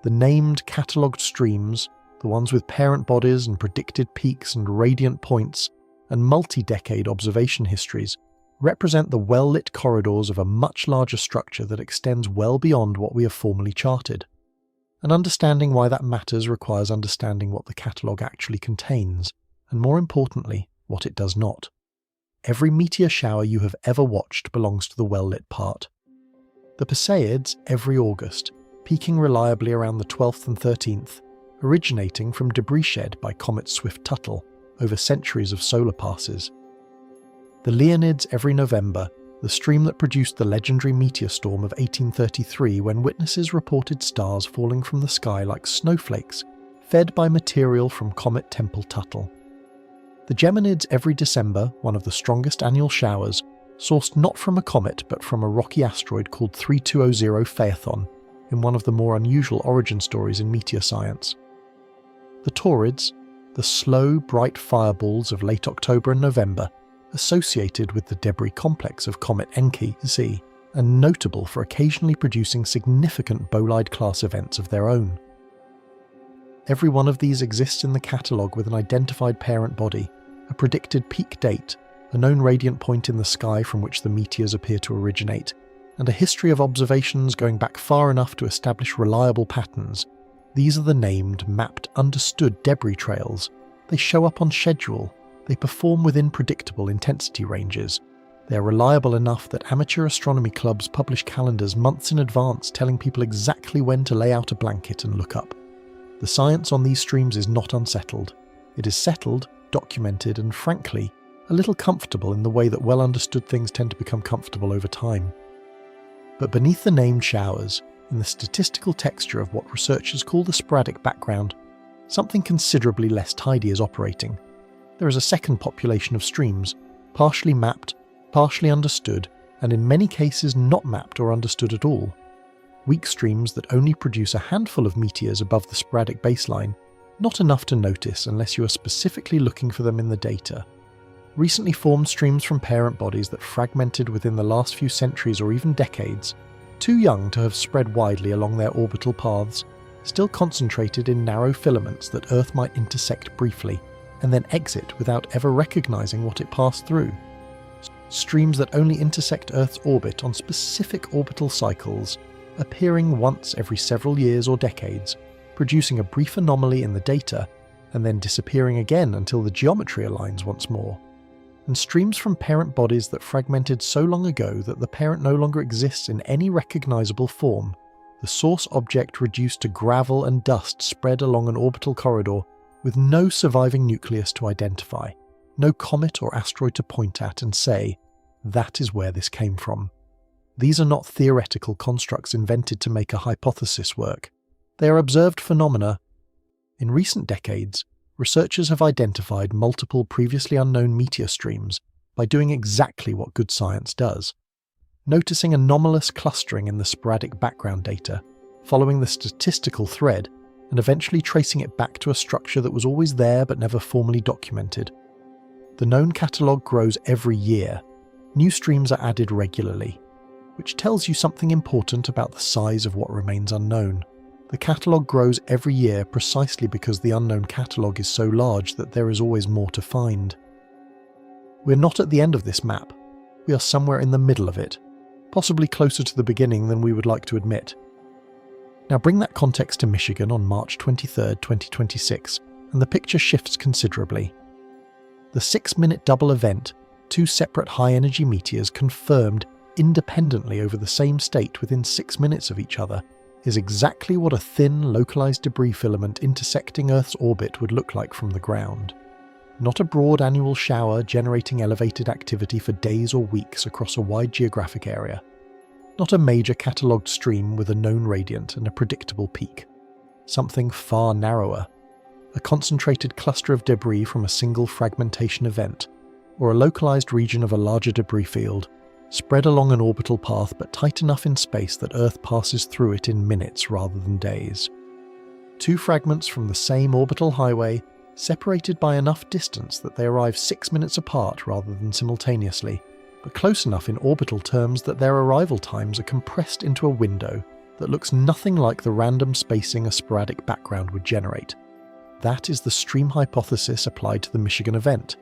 The named catalogued streams, the ones with parent bodies and predicted peaks and radiant points, and multi-decade observation histories, represent the well-lit corridors of a much larger structure that extends well beyond what we have formally charted. And understanding why that matters requires understanding what the catalogue actually contains, and more importantly, what it does not. Every meteor shower you have ever watched belongs to the well-lit part. The Perseids every August, peaking reliably around the 12th and 13th, originating from debris shed by Comet Swift-Tuttle over centuries of solar passes. The Leonids every November, the stream that produced the legendary meteor storm of 1833 when witnesses reported stars falling from the sky like snowflakes, fed by material from Comet Tempel-Tuttle. The Geminids every December, one of the strongest annual showers, sourced not from a comet but from a rocky asteroid called 3200 Phaethon, in one of the more unusual origin stories in meteor science. The Taurids, the slow, bright fireballs of late October and November, associated with the debris complex of Comet Encke Z, and notable for occasionally producing significant bolide-class events of their own. Every one of these exists in the catalogue with an identified parent body, a predicted peak date, a known radiant point in the sky from which the meteors appear to originate, and a history of observations going back far enough to establish reliable patterns. These are the named, mapped, understood debris trails. They show up on schedule. They perform within predictable intensity ranges. They are reliable enough that amateur astronomy clubs publish calendars months in advance telling people exactly when to lay out a blanket and look up. The science on these streams is not unsettled. It is settled, documented, and frankly, a little comfortable in the way that well-understood things tend to become comfortable over time. But beneath the named showers, in the statistical texture of what researchers call the sporadic background, something considerably less tidy is operating. There is a second population of streams, partially mapped, partially understood, and in many cases not mapped or understood at all. Weak streams that only produce a handful of meteors above the sporadic baseline, not enough to notice unless you are specifically looking for them in the data. Recently formed streams from parent bodies that fragmented within the last few centuries or even decades, too young to have spread widely along their orbital paths, still concentrated in narrow filaments that Earth might intersect briefly, and then exit without ever recognizing what it passed through. Streams that only intersect Earth's orbit on specific orbital cycles, appearing once every several years or decades, producing a brief anomaly in the data, and then disappearing again until the geometry aligns once more. And streams from parent bodies that fragmented so long ago that the parent no longer exists in any recognizable form, the source object reduced to gravel and dust spread along an orbital corridor with no surviving nucleus to identify, no comet or asteroid to point at and say, that is where this came from. These are not theoretical constructs invented to make a hypothesis work. They are observed phenomena. In recent decades, researchers have identified multiple previously unknown meteor streams by doing exactly what good science does, noticing anomalous clustering in the sporadic background data, following the statistical thread, and eventually tracing it back to a structure that was always there but never formally documented. The known catalogue grows every year. New streams are added regularly, which tells you something important about the size of what remains unknown. The catalogue grows every year precisely because the unknown catalogue is so large that there is always more to find. We're not at the end of this map. We are somewhere in the middle of it, possibly closer to the beginning than we would like to admit. Now bring that context to Michigan on March 23, 2026, and the picture shifts considerably. The 6-minute double event, two separate high-energy meteors confirmed independently over the same state within 6 minutes of each other, is exactly what a thin, localized debris filament intersecting Earth's orbit would look like from the ground. Not a broad annual shower generating elevated activity for days or weeks across a wide geographic area. Not a major catalogued stream with a known radiant and a predictable peak. Something far narrower. A concentrated cluster of debris from a single fragmentation event, or a localized region of a larger debris field, spread along an orbital path but tight enough in space that Earth passes through it in minutes rather than days. Two fragments from the same orbital highway, separated by enough distance that they arrive 6 minutes apart rather than simultaneously, but close enough in orbital terms that their arrival times are compressed into a window that looks nothing like the random spacing a sporadic background would generate. That is the stream hypothesis applied to the Michigan event,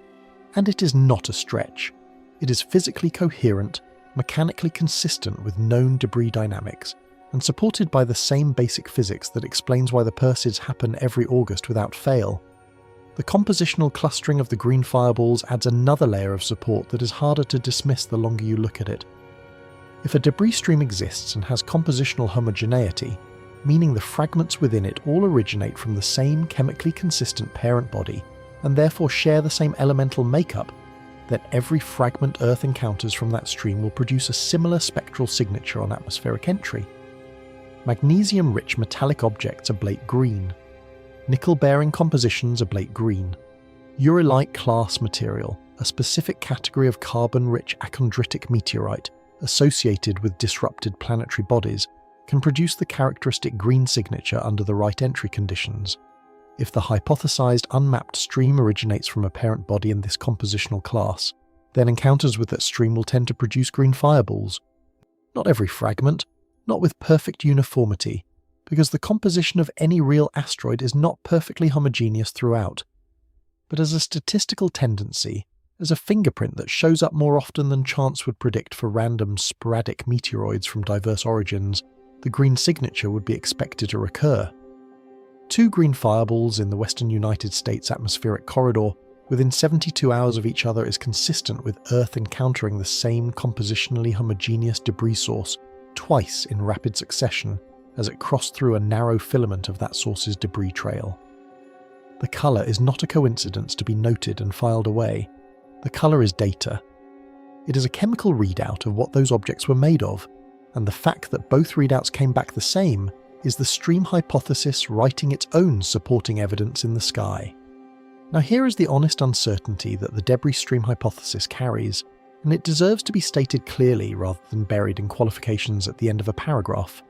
and it is not a stretch. It is physically coherent, mechanically consistent with known debris dynamics, and supported by the same basic physics that explains why the purses happen every August without fail. The compositional clustering of the green fireballs adds another layer of support that is harder to dismiss the longer you look at it. If a debris stream exists and has compositional homogeneity, meaning the fragments within it all originate from the same chemically consistent parent body and therefore share the same elemental makeup, then every fragment Earth encounters from that stream will produce a similar spectral signature on atmospheric entry. Magnesium-rich metallic objects ablate green. Nickel-bearing compositions ablate green. Urilite class material, a specific category of carbon-rich achondritic meteorite associated with disrupted planetary bodies, can produce the characteristic green signature under the right entry conditions. If the hypothesized unmapped stream originates from a parent body in this compositional class, then encounters with that stream will tend to produce green fireballs. Not every fragment, not with perfect uniformity, because the composition of any real asteroid is not perfectly homogeneous throughout. But as a statistical tendency, as a fingerprint that shows up more often than chance would predict for random sporadic meteoroids from diverse origins, the green signature would be expected to recur. 2 green fireballs in the western United States atmospheric corridor within 72 hours of each other is consistent with Earth encountering the same compositionally homogeneous debris source twice in rapid succession as it crossed through a narrow filament of that source's debris trail. The colour is not a coincidence to be noted and filed away. The colour is data. It is a chemical readout of what those objects were made of, and the fact that both readouts came back the same is the stream hypothesis writing its own supporting evidence in the sky. Now here is the honest uncertainty that the debris stream hypothesis carries, and it deserves to be stated clearly rather than buried in qualifications at the end of a paragraph.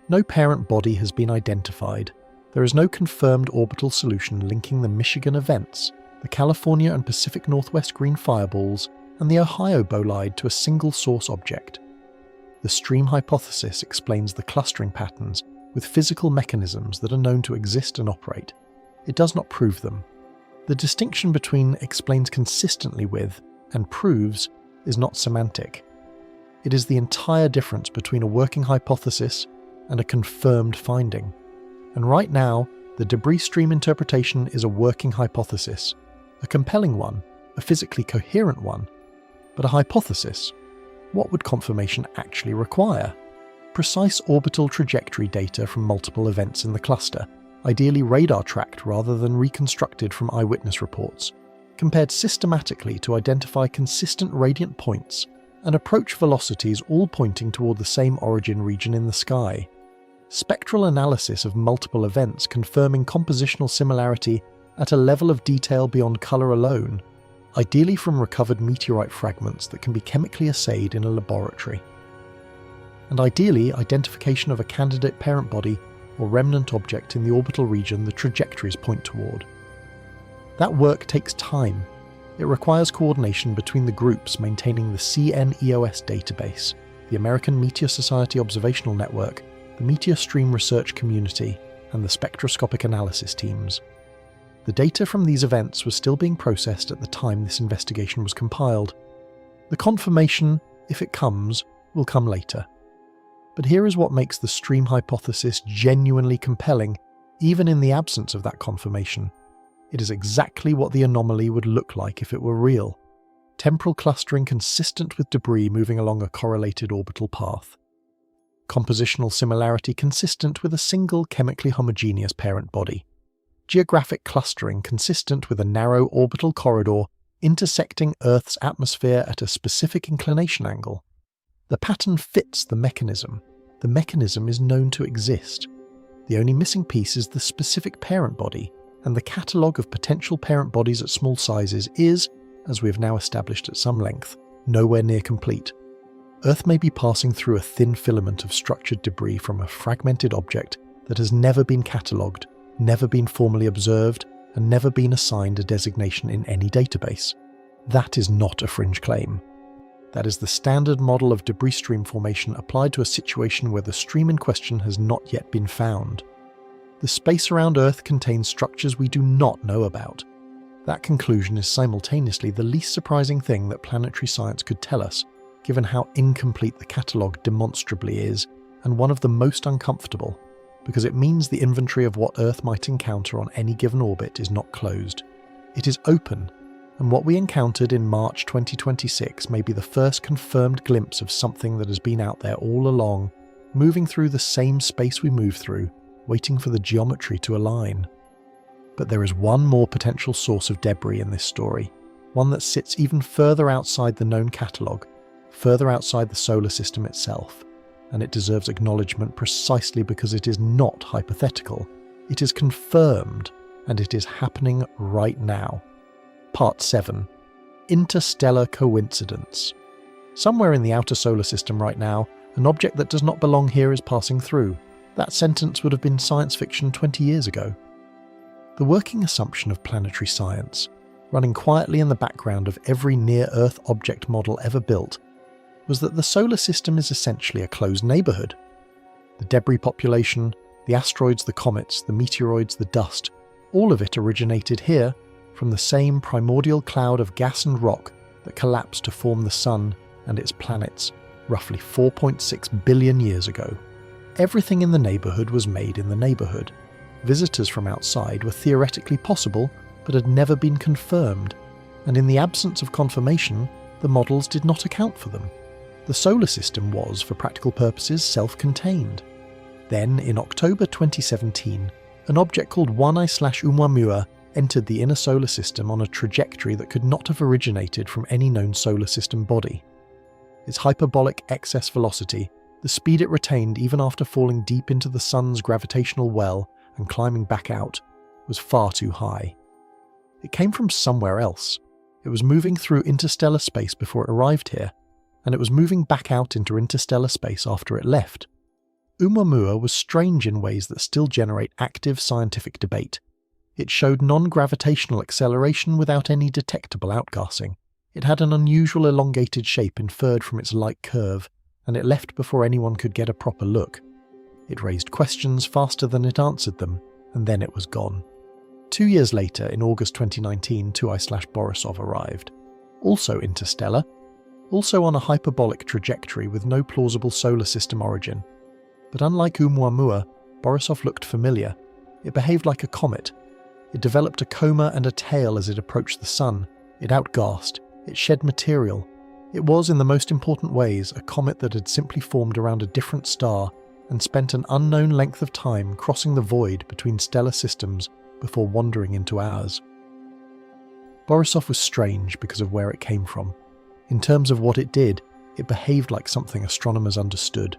No parent body has been identified. There is no confirmed orbital solution linking the Michigan events, the California and Pacific Northwest green fireballs, and the Ohio bolide to a single source object. The stream hypothesis explains the clustering patterns with physical mechanisms that are known to exist and operate. It does not prove them. The distinction between explains consistently with and proves is not semantic. It is the entire difference between a working hypothesis and a confirmed finding. And right now, the debris stream interpretation is a working hypothesis, a compelling one, a physically coherent one, but a hypothesis. What would confirmation actually require? Precise orbital trajectory data from multiple events in the cluster, ideally radar-tracked rather than reconstructed from eyewitness reports, compared systematically to identify consistent radiant points and approach velocities all pointing toward the same origin region in the sky. Spectral analysis of multiple events confirming compositional similarity at a level of detail beyond colour alone, ideally from recovered meteorite fragments that can be chemically assayed in a laboratory. And ideally identification of a candidate parent body or remnant object in the orbital region the trajectories point toward. That work takes time. It requires coordination between the groups maintaining the CNEOS database, the American Meteor Society Observational Network, the Meteor Stream Research Community, and the spectroscopic analysis teams. The data from these events was still being processed at the time this investigation was compiled. The confirmation, if it comes, will come later. But here is what makes the stream hypothesis genuinely compelling, even in the absence of that confirmation. It is exactly what the anomaly would look like if it were real. Temporal clustering consistent with debris moving along a correlated orbital path. Compositional similarity consistent with a single chemically homogeneous parent body. Geographic clustering consistent with a narrow orbital corridor intersecting Earth's atmosphere at a specific inclination angle. The pattern fits the mechanism. The mechanism is known to exist. The only missing piece is the specific parent body, and the catalogue of potential parent bodies at small sizes is, as we have now established at some length, nowhere near complete. Earth may be passing through a thin filament of structured debris from a fragmented object that has never been catalogued, never been formally observed, and never been assigned a designation in any database. That is not a fringe claim. That is the standard model of debris stream formation applied to a situation where the stream in question has not yet been found. The space around Earth contains structures we do not know about. That conclusion is simultaneously the least surprising thing that planetary science could tell us, given how incomplete the catalogue demonstrably is, and one of the most uncomfortable, because it means the inventory of what Earth might encounter on any given orbit is not closed. It is open, and what we encountered in March 2026 may be the first confirmed glimpse of something that has been out there all along, moving through the same space we move through, waiting for the geometry to align. But there is one more potential source of debris in this story, one that sits even further outside the known catalogue, further outside the solar system itself, and it deserves acknowledgement precisely because it is not hypothetical. It is confirmed, and it is happening right now. Part 7. Interstellar coincidence. Somewhere in the outer solar system right now, an object that does not belong here is passing through. That sentence would have been science fiction 20 years ago. The working assumption of planetary science, running quietly in the background of every near-Earth object model ever built, was that the solar system is essentially a closed neighbourhood. The debris population, the asteroids, the comets, the meteoroids, the dust, all of it originated here from the same primordial cloud of gas and rock that collapsed to form the Sun and its planets roughly 4.6 billion years ago. Everything in the neighbourhood was made in the neighbourhood. Visitors from outside were theoretically possible, but had never been confirmed, and in the absence of confirmation, the models did not account for them. The solar system was, for practical purposes, self-contained. Then, in October 2017, an object called 1I/Oumuamua entered the inner solar system on a trajectory that could not have originated from any known solar system body. Its hyperbolic excess velocity, the speed it retained even after falling deep into the Sun's gravitational well and climbing back out, was far too high. It came from somewhere else. It was moving through interstellar space before it arrived here, and it was moving back out into interstellar space after it left. Oumuamua was strange in ways that still generate active scientific debate. It showed non-gravitational acceleration without any detectable outgassing. It had an unusual elongated shape inferred from its light curve, and it left before anyone could get a proper look. It raised questions faster than it answered them, and then it was gone. 2 years later, in August 2019, 2I/Borisov arrived. Also interstellar, also on a hyperbolic trajectory with no plausible solar system origin. But unlike Oumuamua, Borisov looked familiar. It behaved like a comet. It developed a coma and a tail as it approached the Sun. It outgassed. It shed material. It was, in the most important ways, a comet that had simply formed around a different star and spent an unknown length of time crossing the void between stellar systems before wandering into ours. Borisov was strange because of where it came from. In terms of what it did, it behaved like something astronomers understood.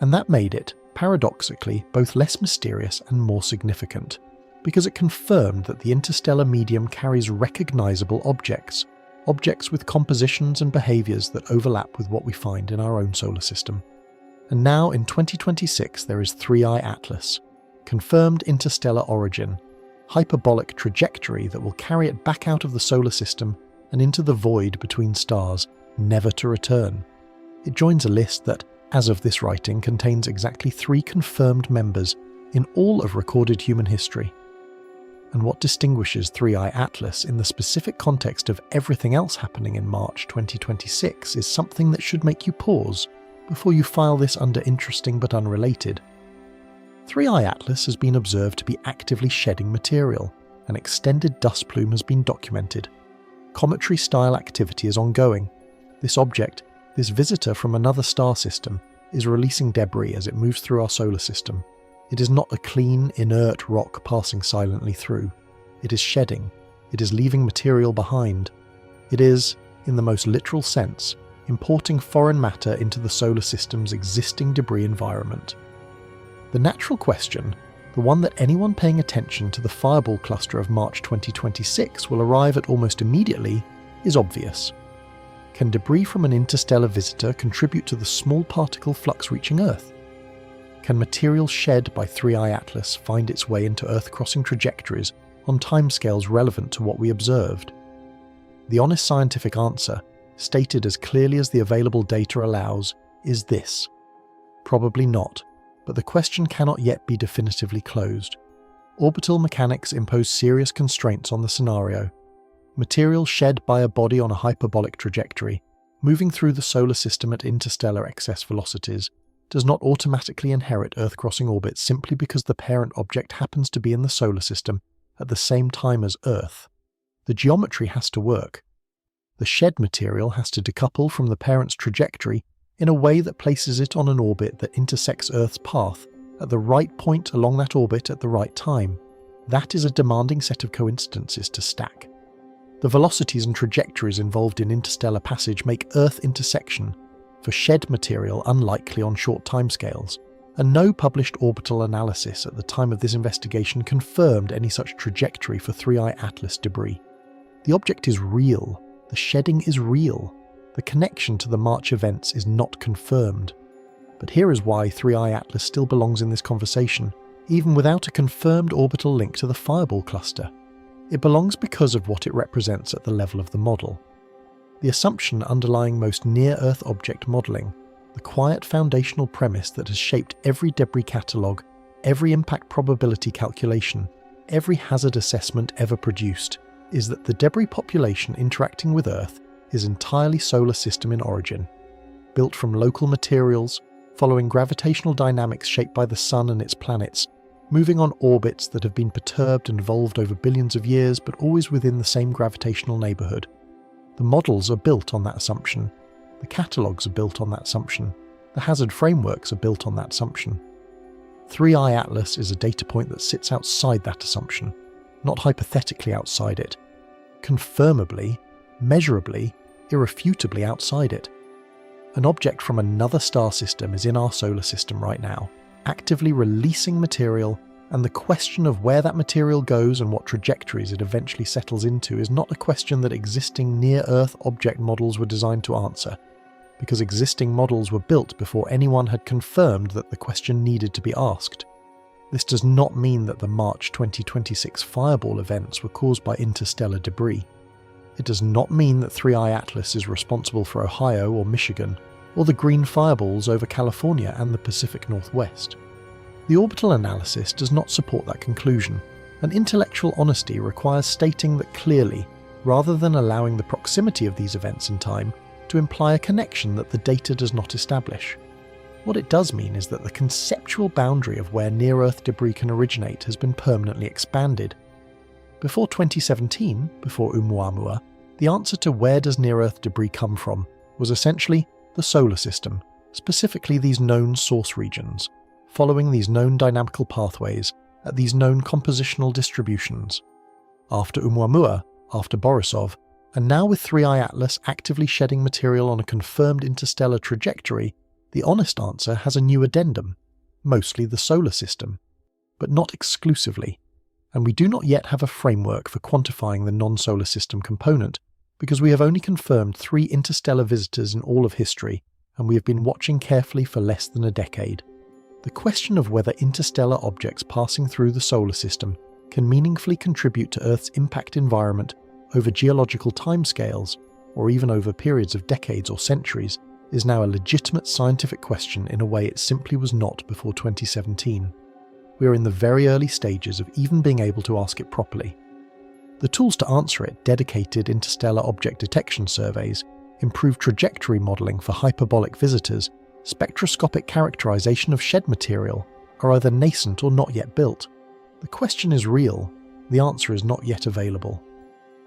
And that made it, paradoxically, both less mysterious and more significant, because it confirmed that the interstellar medium carries recognizable objects with compositions and behaviors that overlap with what we find in our own solar system. And now, in 2026, there is 3I Atlas, confirmed interstellar origin, hyperbolic trajectory that will carry it back out of the solar system and into the void between stars, never to return. It joins a list that, as of this writing, contains exactly 3 confirmed members in all of recorded human history. And what distinguishes 3I Atlas in the specific context of everything else happening in March 2026 is something that should make you pause before you file this under interesting but unrelated. 3I Atlas has been observed to be actively shedding material. An extended dust plume has been documented. Cometary-style activity is ongoing. This object, this visitor from another star system, is releasing debris as it moves through our solar system. It is not a clean, inert rock passing silently through. It is shedding. It is leaving material behind. It is, in the most literal sense, importing foreign matter into the solar system's existing debris environment. The natural question, the one that anyone paying attention to the fireball cluster of March 2026 will arrive at almost immediately, is obvious. Can debris from an interstellar visitor contribute to the small particle flux reaching Earth? Can material shed by 3I Atlas find its way into Earth-crossing trajectories on timescales relevant to what we observed? The honest scientific answer, stated as clearly as the available data allows, is this. Probably not, but the question cannot yet be definitively closed. Orbital mechanics impose serious constraints on the scenario. Material shed by a body on a hyperbolic trajectory, moving through the solar system at interstellar excess velocities, does not automatically inherit Earth-crossing orbits simply because the parent object happens to be in the solar system at the same time as Earth. The geometry has to work. The shed material has to decouple from the parent's trajectory in a way that places it on an orbit that intersects Earth's path at the right point along that orbit at the right time. That is a demanding set of coincidences to stack. The velocities and trajectories involved in interstellar passage make Earth intersection for shed material unlikely on short timescales, and no published orbital analysis at the time of this investigation confirmed any such trajectory for 3I Atlas debris. The object is real, the shedding is real, the connection to the March events is not confirmed. But here is why 3I Atlas still belongs in this conversation, even without a confirmed orbital link to the Fireball cluster. It belongs because of what it represents at the level of the model. The assumption underlying most near-Earth object modelling, the quiet foundational premise that has shaped every debris catalogue, every impact probability calculation, every hazard assessment ever produced, is that the debris population interacting with Earth is entirely solar system in origin, built from local materials, following gravitational dynamics shaped by the Sun and its planets, moving on orbits that have been perturbed and evolved over billions of years but always within the same gravitational neighbourhood. The models are built on that assumption. The catalogues are built on that assumption. The hazard frameworks are built on that assumption. 3I Atlas is a data point that sits outside that assumption, not hypothetically outside it. Confirmably, measurably, irrefutably outside it. An object from another star system is in our solar system right now, actively releasing material, and the question of where that material goes and what trajectories it eventually settles into is not a question that existing near-Earth object models were designed to answer, because existing models were built before anyone had confirmed that the question needed to be asked. This does not mean that the March 2026 Fireball events were caused by interstellar debris. It does not mean that 3I Atlas is responsible for Ohio or Michigan, or the green fireballs over California and the Pacific Northwest. The orbital analysis does not support that conclusion, and intellectual honesty requires stating that clearly, rather than allowing the proximity of these events in time to imply a connection that the data does not establish. What it does mean is that the conceptual boundary of where near-Earth debris can originate has been permanently expanded. Before 2017, before Oumuamua, the answer to where does near-Earth debris come from was essentially the solar system, specifically these known source regions, following these known dynamical pathways at these known compositional distributions. After Oumuamua, after Borisov, and now with 3I Atlas actively shedding material on a confirmed interstellar trajectory, the honest answer has a new addendum, mostly the solar system, but not exclusively, and we do not yet have a framework for quantifying the non-solar system component, because we have only confirmed 3 interstellar visitors in all of history, and we have been watching carefully for less than a decade. The question of whether interstellar objects passing through the solar system can meaningfully contribute to Earth's impact environment over geological timescales, or even over periods of decades or centuries, is now a legitimate scientific question in a way it simply was not before 2017. We are in the very early stages of even being able to ask it properly. The tools to answer it, dedicated interstellar object detection surveys, improved trajectory modelling for hyperbolic visitors, spectroscopic characterization of shed material, are either nascent or not yet built. The question is real, the answer is not yet available.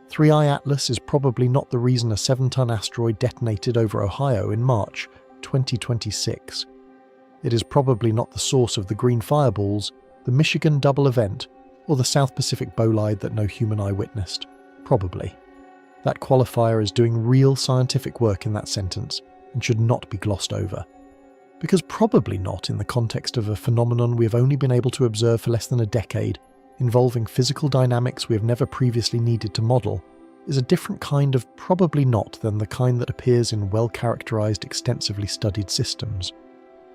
3I Atlas is probably not the reason a 7-ton asteroid detonated over Ohio in March 2026. It is probably not the source of the green fireballs, the Michigan double event, or the South Pacific bolide that no human eye witnessed. Probably. That qualifier is doing real scientific work in that sentence and should not be glossed over. Because probably not in the context of a phenomenon we have only been able to observe for less than a decade, involving physical dynamics we have never previously needed to model, is a different kind of probably not than the kind that appears in well-characterized, extensively studied systems.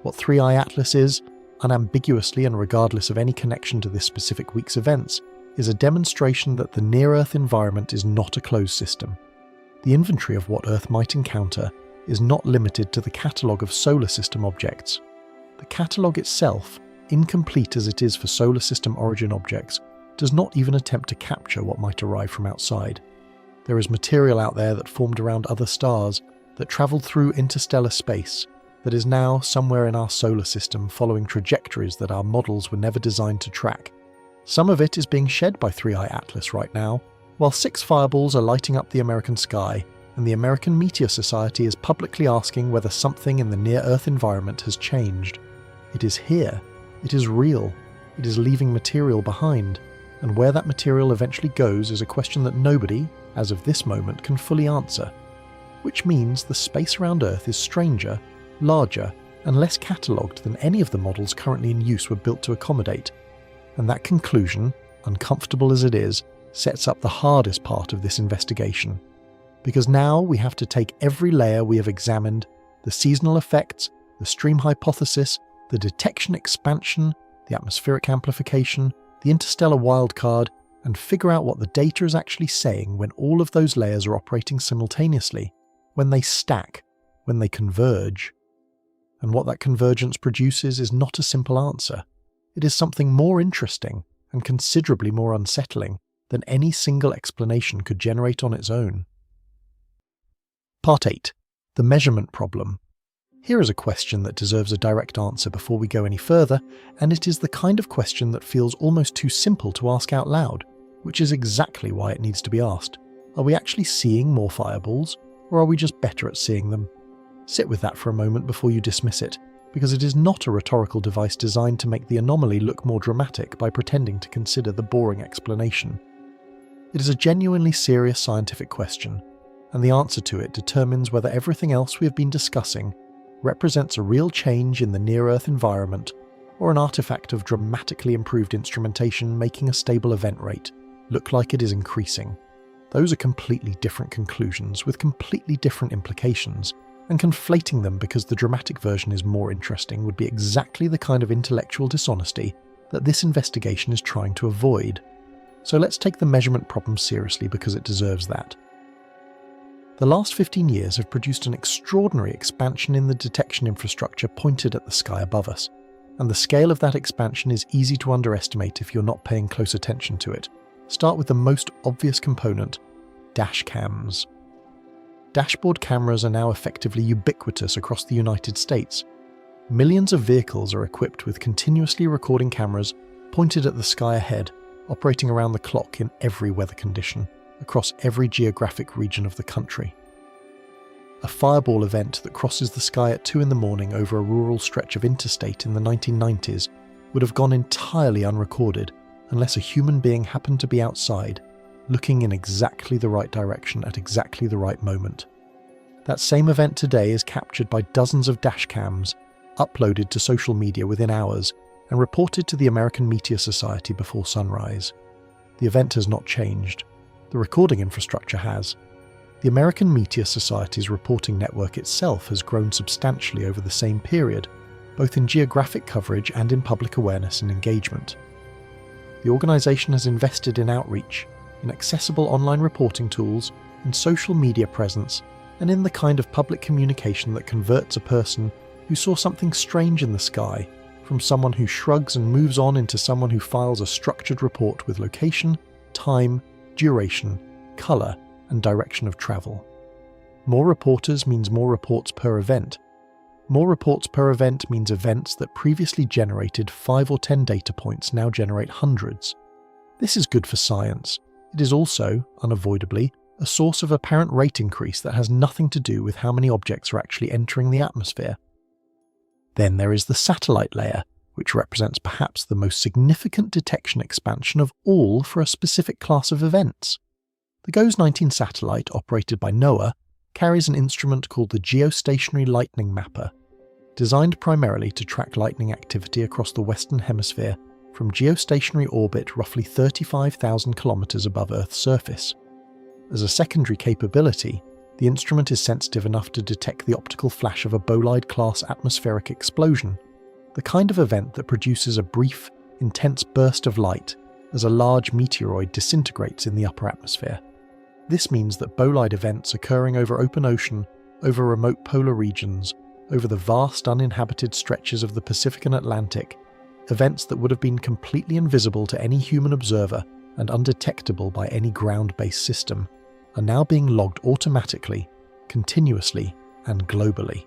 What 3I Atlas is, unambiguously and regardless of any connection to this specific week's events, is a demonstration that the near-Earth environment is not a closed system. The inventory of what Earth might encounter is not limited to the catalogue of solar system objects. The catalogue itself, incomplete as it is for solar system origin objects, does not even attempt to capture what might arrive from outside. There is material out there that formed around other stars, that travelled through interstellar space, that is now somewhere in our solar system following trajectories that our models were never designed to track. Some of it is being shed by 3i Atlas right now, while 6 fireballs are lighting up the American sky, and the American Meteor Society is publicly asking whether something in the near-Earth environment has changed. It is here. It is real. It is leaving material behind, and where that material eventually goes is a question that nobody, as of this moment, can fully answer. Which means the space around Earth is stranger, larger, and less catalogued than any of the models currently in use were built to accommodate. And that conclusion, uncomfortable as it is, sets up the hardest part of this investigation. Because now we have to take every layer we have examined, the seasonal effects, the stream hypothesis, the detection expansion, the atmospheric amplification, the interstellar wildcard, and figure out what the data is actually saying when all of those layers are operating simultaneously, when they stack, when they converge. And what that convergence produces is not a simple answer. It is something more interesting and considerably more unsettling than any single explanation could generate on its own. Part 8. The measurement problem. Here is a question that deserves a direct answer before we go any further, and it is the kind of question that feels almost too simple to ask out loud, which is exactly why it needs to be asked. Are we actually seeing more fireballs, or are we just better at seeing them? Sit with that for a moment before you dismiss it, because it is not a rhetorical device designed to make the anomaly look more dramatic by pretending to consider the boring explanation. It is a genuinely serious scientific question, and the answer to it determines whether everything else we have been discussing represents a real change in the near-Earth environment or an artifact of dramatically improved instrumentation making a stable event rate look like it is increasing. Those are completely different conclusions with completely different implications, and conflating them because the dramatic version is more interesting would be exactly the kind of intellectual dishonesty that this investigation is trying to avoid. So let's take the measurement problem seriously because it deserves that. The last 15 years have produced an extraordinary expansion in the detection infrastructure pointed at the sky above us, and the scale of that expansion is easy to underestimate if you're not paying close attention to it. Start with the most obvious component, dash cams. Dashboard cameras are now effectively ubiquitous across the United States. Millions of vehicles are equipped with continuously recording cameras pointed at the sky ahead, operating around the clock in every weather condition, across every geographic region of the country. A fireball event that crosses the sky at 2 a.m. over a rural stretch of interstate in the 1990s would have gone entirely unrecorded unless a human being happened to be outside, looking in exactly the right direction at exactly the right moment. That same event today is captured by dozens of dash cams, uploaded to social media within hours, and reported to the American Meteor Society before sunrise. The event has not changed. The recording infrastructure has. The American Meteor Society's reporting network itself has grown substantially over the same period, both in geographic coverage and in public awareness and engagement. The organisation has invested in outreach, in accessible online reporting tools, in social media presence, and in the kind of public communication that converts a person who saw something strange in the sky from someone who shrugs and moves on into someone who files a structured report with location, time, duration, colour, and direction of travel. More reporters means more reports per event. More reports per event means events that previously generated 5 or 10 data points now generate hundreds. This is good for science. It is also, unavoidably, a source of apparent rate increase that has nothing to do with how many objects are actually entering the atmosphere. Then there is the satellite layer, which represents perhaps the most significant detection expansion of all for a specific class of events. The GOES 19 satellite, operated by NOAA, carries an instrument called the Geostationary Lightning Mapper, designed primarily to track lightning activity across the Western Hemisphere from geostationary orbit roughly 35,000 kilometers above Earth's surface. As a secondary capability, the instrument is sensitive enough to detect the optical flash of a bolide-class atmospheric explosion, the kind of event that produces a brief, intense burst of light, as a large meteoroid disintegrates in the upper atmosphere. This means that bolide events occurring over open ocean, over remote polar regions, over the vast uninhabited stretches of the Pacific and Atlantic, events that would have been completely invisible to any human observer and undetectable by any ground-based system, are now being logged automatically, continuously, and globally.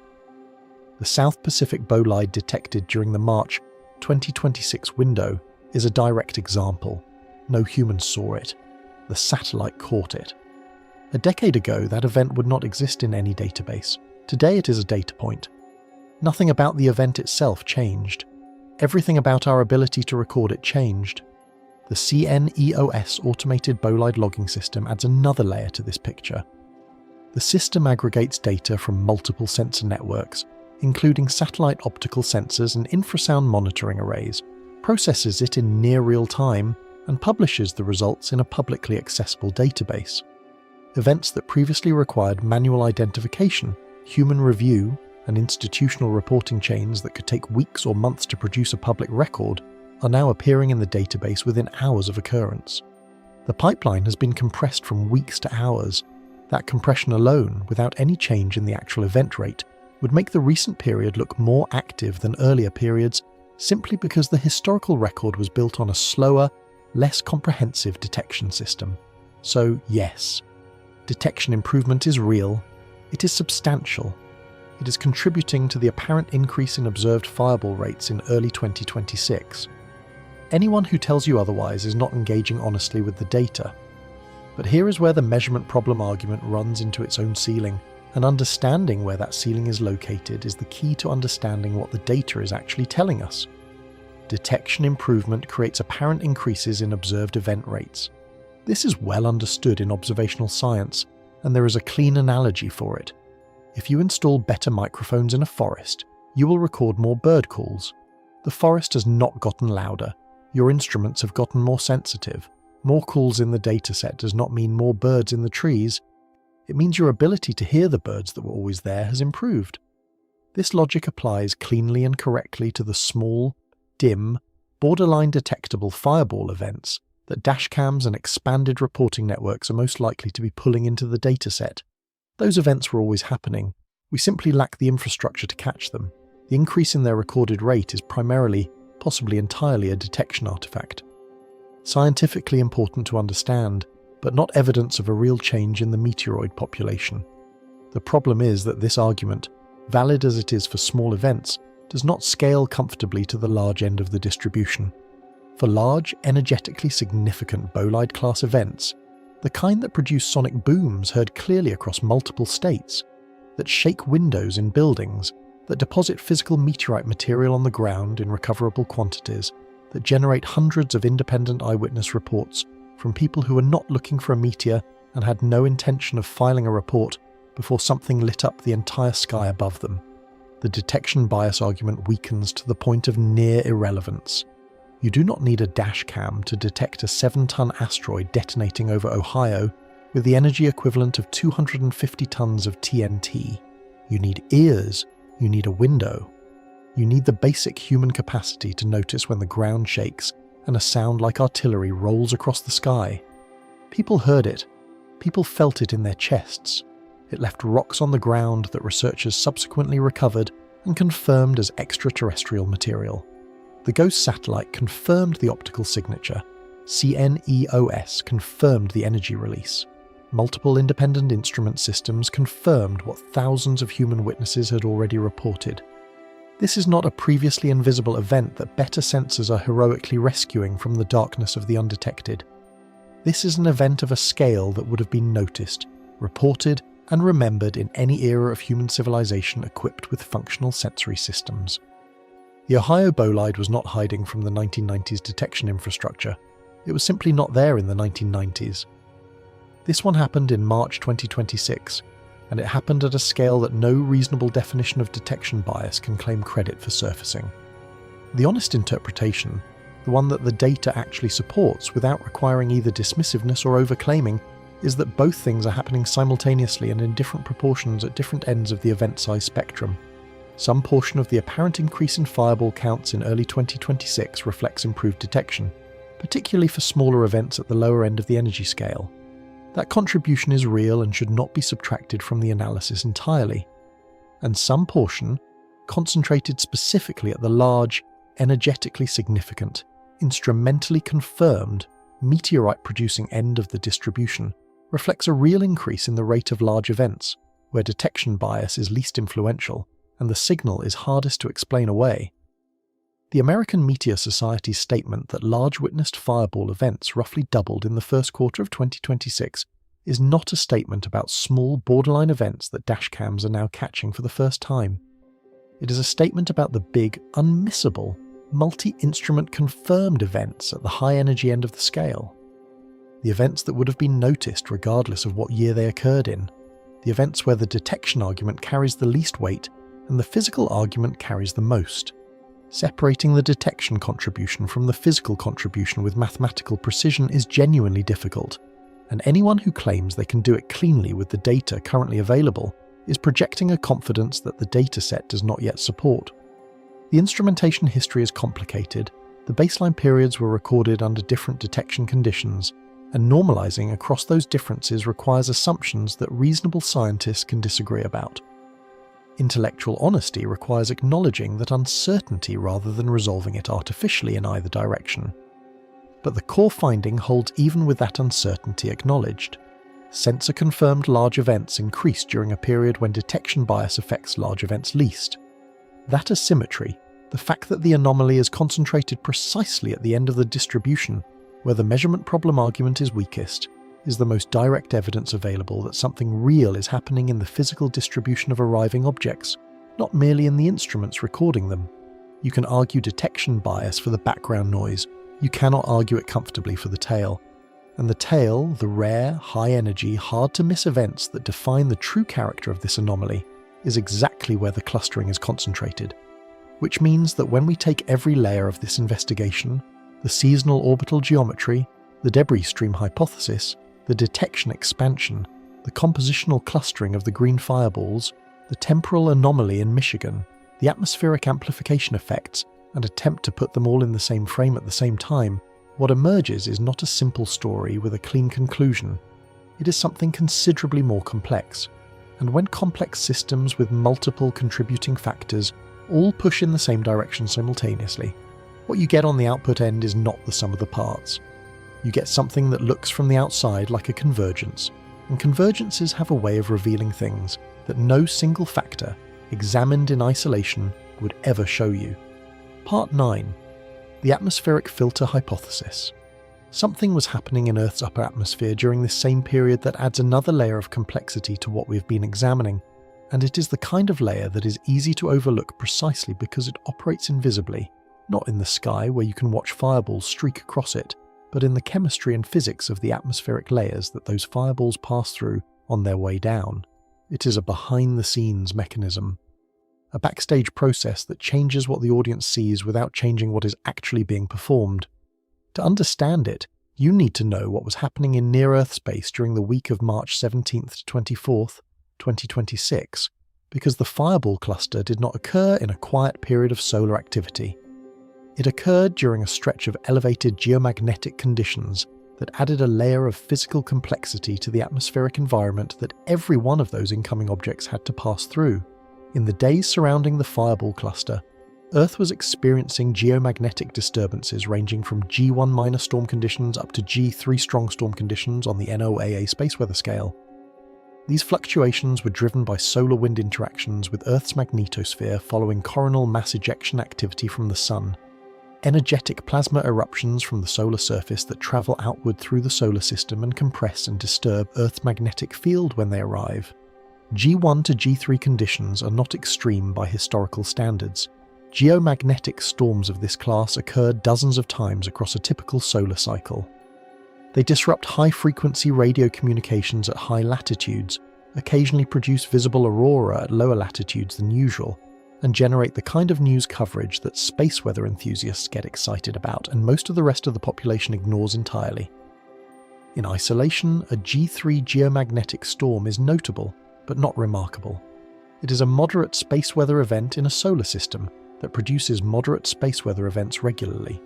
The South Pacific bolide detected during the March 2026 window is a direct example. No human saw it. The satellite caught it. A decade ago, that event would not exist in any database. Today it is a data point. Nothing about the event itself changed. Everything about our ability to record it changed. The CNEOS automated bolide logging system adds another layer to this picture. The system aggregates data from multiple sensor networks, including satellite optical sensors and infrasound monitoring arrays, processes it in near real time, and publishes the results in a publicly accessible database. Events that previously required manual identification, human review, and institutional reporting chains that could take weeks or months to produce a public record are now appearing in the database within hours of occurrence. The pipeline has been compressed from weeks to hours. That compression alone, without any change in the actual event rate, would make the recent period look more active than earlier periods simply because the historical record was built on a slower, less comprehensive detection system. So yes, detection improvement is real, it is substantial, it is contributing to the apparent increase in observed fireball rates in early 2026. Anyone who tells you otherwise is not engaging honestly with the data. But here is where the measurement problem argument runs into its own ceiling, and understanding where that ceiling is located is the key to understanding what the data is actually telling us. Detection improvement creates apparent increases in observed event rates. This is well understood in observational science, and there is a clean analogy for it. If you install better microphones in a forest, you will record more bird calls. The forest has not gotten louder. Your instruments have gotten more sensitive. More calls in the dataset does not mean more birds in the trees. It means your ability to hear the birds that were always there has improved. This logic applies cleanly and correctly to the small, dim, borderline detectable fireball events that dashcams and expanded reporting networks are most likely to be pulling into the dataset. Those events were always happening. We simply lack the infrastructure to catch them. The increase in their recorded rate is primarily, possibly entirely, a detection artifact. Scientifically important to understand, but not evidence of a real change in the meteoroid population. The problem is that this argument, valid as it is for small events, does not scale comfortably to the large end of the distribution. For large, energetically significant bolide-class events, the kind that produce sonic booms heard clearly across multiple states, that shake windows in buildings, that deposit physical meteorite material on the ground in recoverable quantities, that generate hundreds of independent eyewitness reports from people who were not looking for a meteor and had no intention of filing a report before something lit up the entire sky above them. The detection bias argument weakens to the point of near irrelevance. You do not need a dash cam to detect a 7-ton asteroid detonating over Ohio with the energy equivalent of 250 tons of TNT. You need ears, you need a window. You need the basic human capacity to notice when the ground shakes and a sound like artillery rolls across the sky. People heard it. People felt it in their chests. It left rocks on the ground that researchers subsequently recovered and confirmed as extraterrestrial material. The GOES satellite confirmed the optical signature. CNEOS confirmed the energy release. Multiple independent instrument systems confirmed what thousands of human witnesses had already reported. This is not a previously invisible event that better sensors are heroically rescuing from the darkness of the undetected. This is an event of a scale that would have been noticed, reported, and remembered in any era of human civilization equipped with functional sensory systems. The Ohio bolide was not hiding from the 1990s detection infrastructure. It was simply not there in the 1990s. This one happened in March 2026, and it happened at a scale that no reasonable definition of detection bias can claim credit for surfacing. The honest interpretation, the one that the data actually supports without requiring either dismissiveness or overclaiming, is that both things are happening simultaneously and in different proportions at different ends of the event size spectrum. Some portion of the apparent increase in fireball counts in early 2026 reflects improved detection. particularly for smaller events at the lower end of the energy scale. That contribution is real and should not be subtracted from the analysis entirely. And some portion, concentrated specifically at the large, energetically significant, instrumentally confirmed, meteorite-producing end of the distribution, reflects a real increase in the rate of large events, where detection bias is least influential and the signal is hardest to explain away. The American Meteor Society's statement that large witnessed fireball events roughly doubled in the first quarter of 2026 is not a statement about small borderline events that dashcams are now catching for the first time. It is a statement about the big, unmissable, multi-instrument confirmed events at the high energy end of the scale. The events that would have been noticed regardless of what year they occurred in. The events where the detection argument carries the least weight and the physical argument carries the most. Separating the detection contribution from the physical contribution with mathematical precision is genuinely difficult, and anyone who claims they can do it cleanly with the data currently available is projecting a confidence that the dataset does not yet support. The instrumentation history is complicated, the baseline periods were recorded under different detection conditions, and normalizing across those differences requires assumptions that reasonable scientists can disagree about. Intellectual honesty requires acknowledging that uncertainty rather than resolving it artificially in either direction. But the core finding holds even with that uncertainty acknowledged. Sensor-confirmed large events increase during a period when detection bias affects large events least. That asymmetry, the fact that the anomaly is concentrated precisely at the end of the distribution, where the measurement problem argument is weakest, is the most direct evidence available that something real is happening in the physical distribution of arriving objects, not merely in the instruments recording them. You can argue detection bias for the background noise, you cannot argue it comfortably for the tail. And the tail, the rare, high-energy, hard-to-miss events that define the true character of this anomaly, is exactly where the clustering is concentrated. Which means that when we take every layer of this investigation, the seasonal orbital geometry, the debris stream hypothesis, the detection expansion, the compositional clustering of the green fireballs, the temporal anomaly in Michigan, the atmospheric amplification effects, and attempt to put them all in the same frame at the same time, what emerges is not a simple story with a clean conclusion. It is something considerably more complex. And when complex systems with multiple contributing factors all push in the same direction simultaneously, what you get on the output end is not the sum of the parts. You get something that looks from the outside like a convergence, and convergences have a way of revealing things that no single factor, examined in isolation, would ever show you. Part 9. The atmospheric filter hypothesis. Something was happening in Earth's upper atmosphere during this same period that adds another layer of complexity to what we've been examining, and it is the kind of layer that is easy to overlook precisely because it operates invisibly, not in the sky where you can watch fireballs streak across it, but in the chemistry and physics of the atmospheric layers that those fireballs pass through on their way down. It is a behind-the-scenes mechanism. A backstage process that changes what the audience sees without changing what is actually being performed. To understand it, you need to know what was happening in near-Earth space during the week of March 17th to 24th, 2026, because the fireball cluster did not occur in a quiet period of solar activity. It occurred during a stretch of elevated geomagnetic conditions that added a layer of physical complexity to the atmospheric environment that every one of those incoming objects had to pass through. In the days surrounding the fireball cluster, Earth was experiencing geomagnetic disturbances ranging from G1 minor storm conditions up to G3 strong storm conditions on the NOAA space weather scale. These fluctuations were driven by solar wind interactions with Earth's magnetosphere following coronal mass ejection activity from the Sun, energetic plasma eruptions from the solar surface that travel outward through the solar system and compress and disturb Earth's magnetic field when they arrive. G1 to G3 conditions are not extreme by historical standards. Geomagnetic storms of this class occur dozens of times across a typical solar cycle. They disrupt high-frequency radio communications at high latitudes, occasionally produce visible aurora at lower latitudes than usual, and generate the kind of news coverage that space weather enthusiasts get excited about and most of the rest of the population ignores entirely. In isolation, a G3 geomagnetic storm is notable, but not remarkable. It is a moderate space weather event in a solar system that produces moderate space weather events regularly.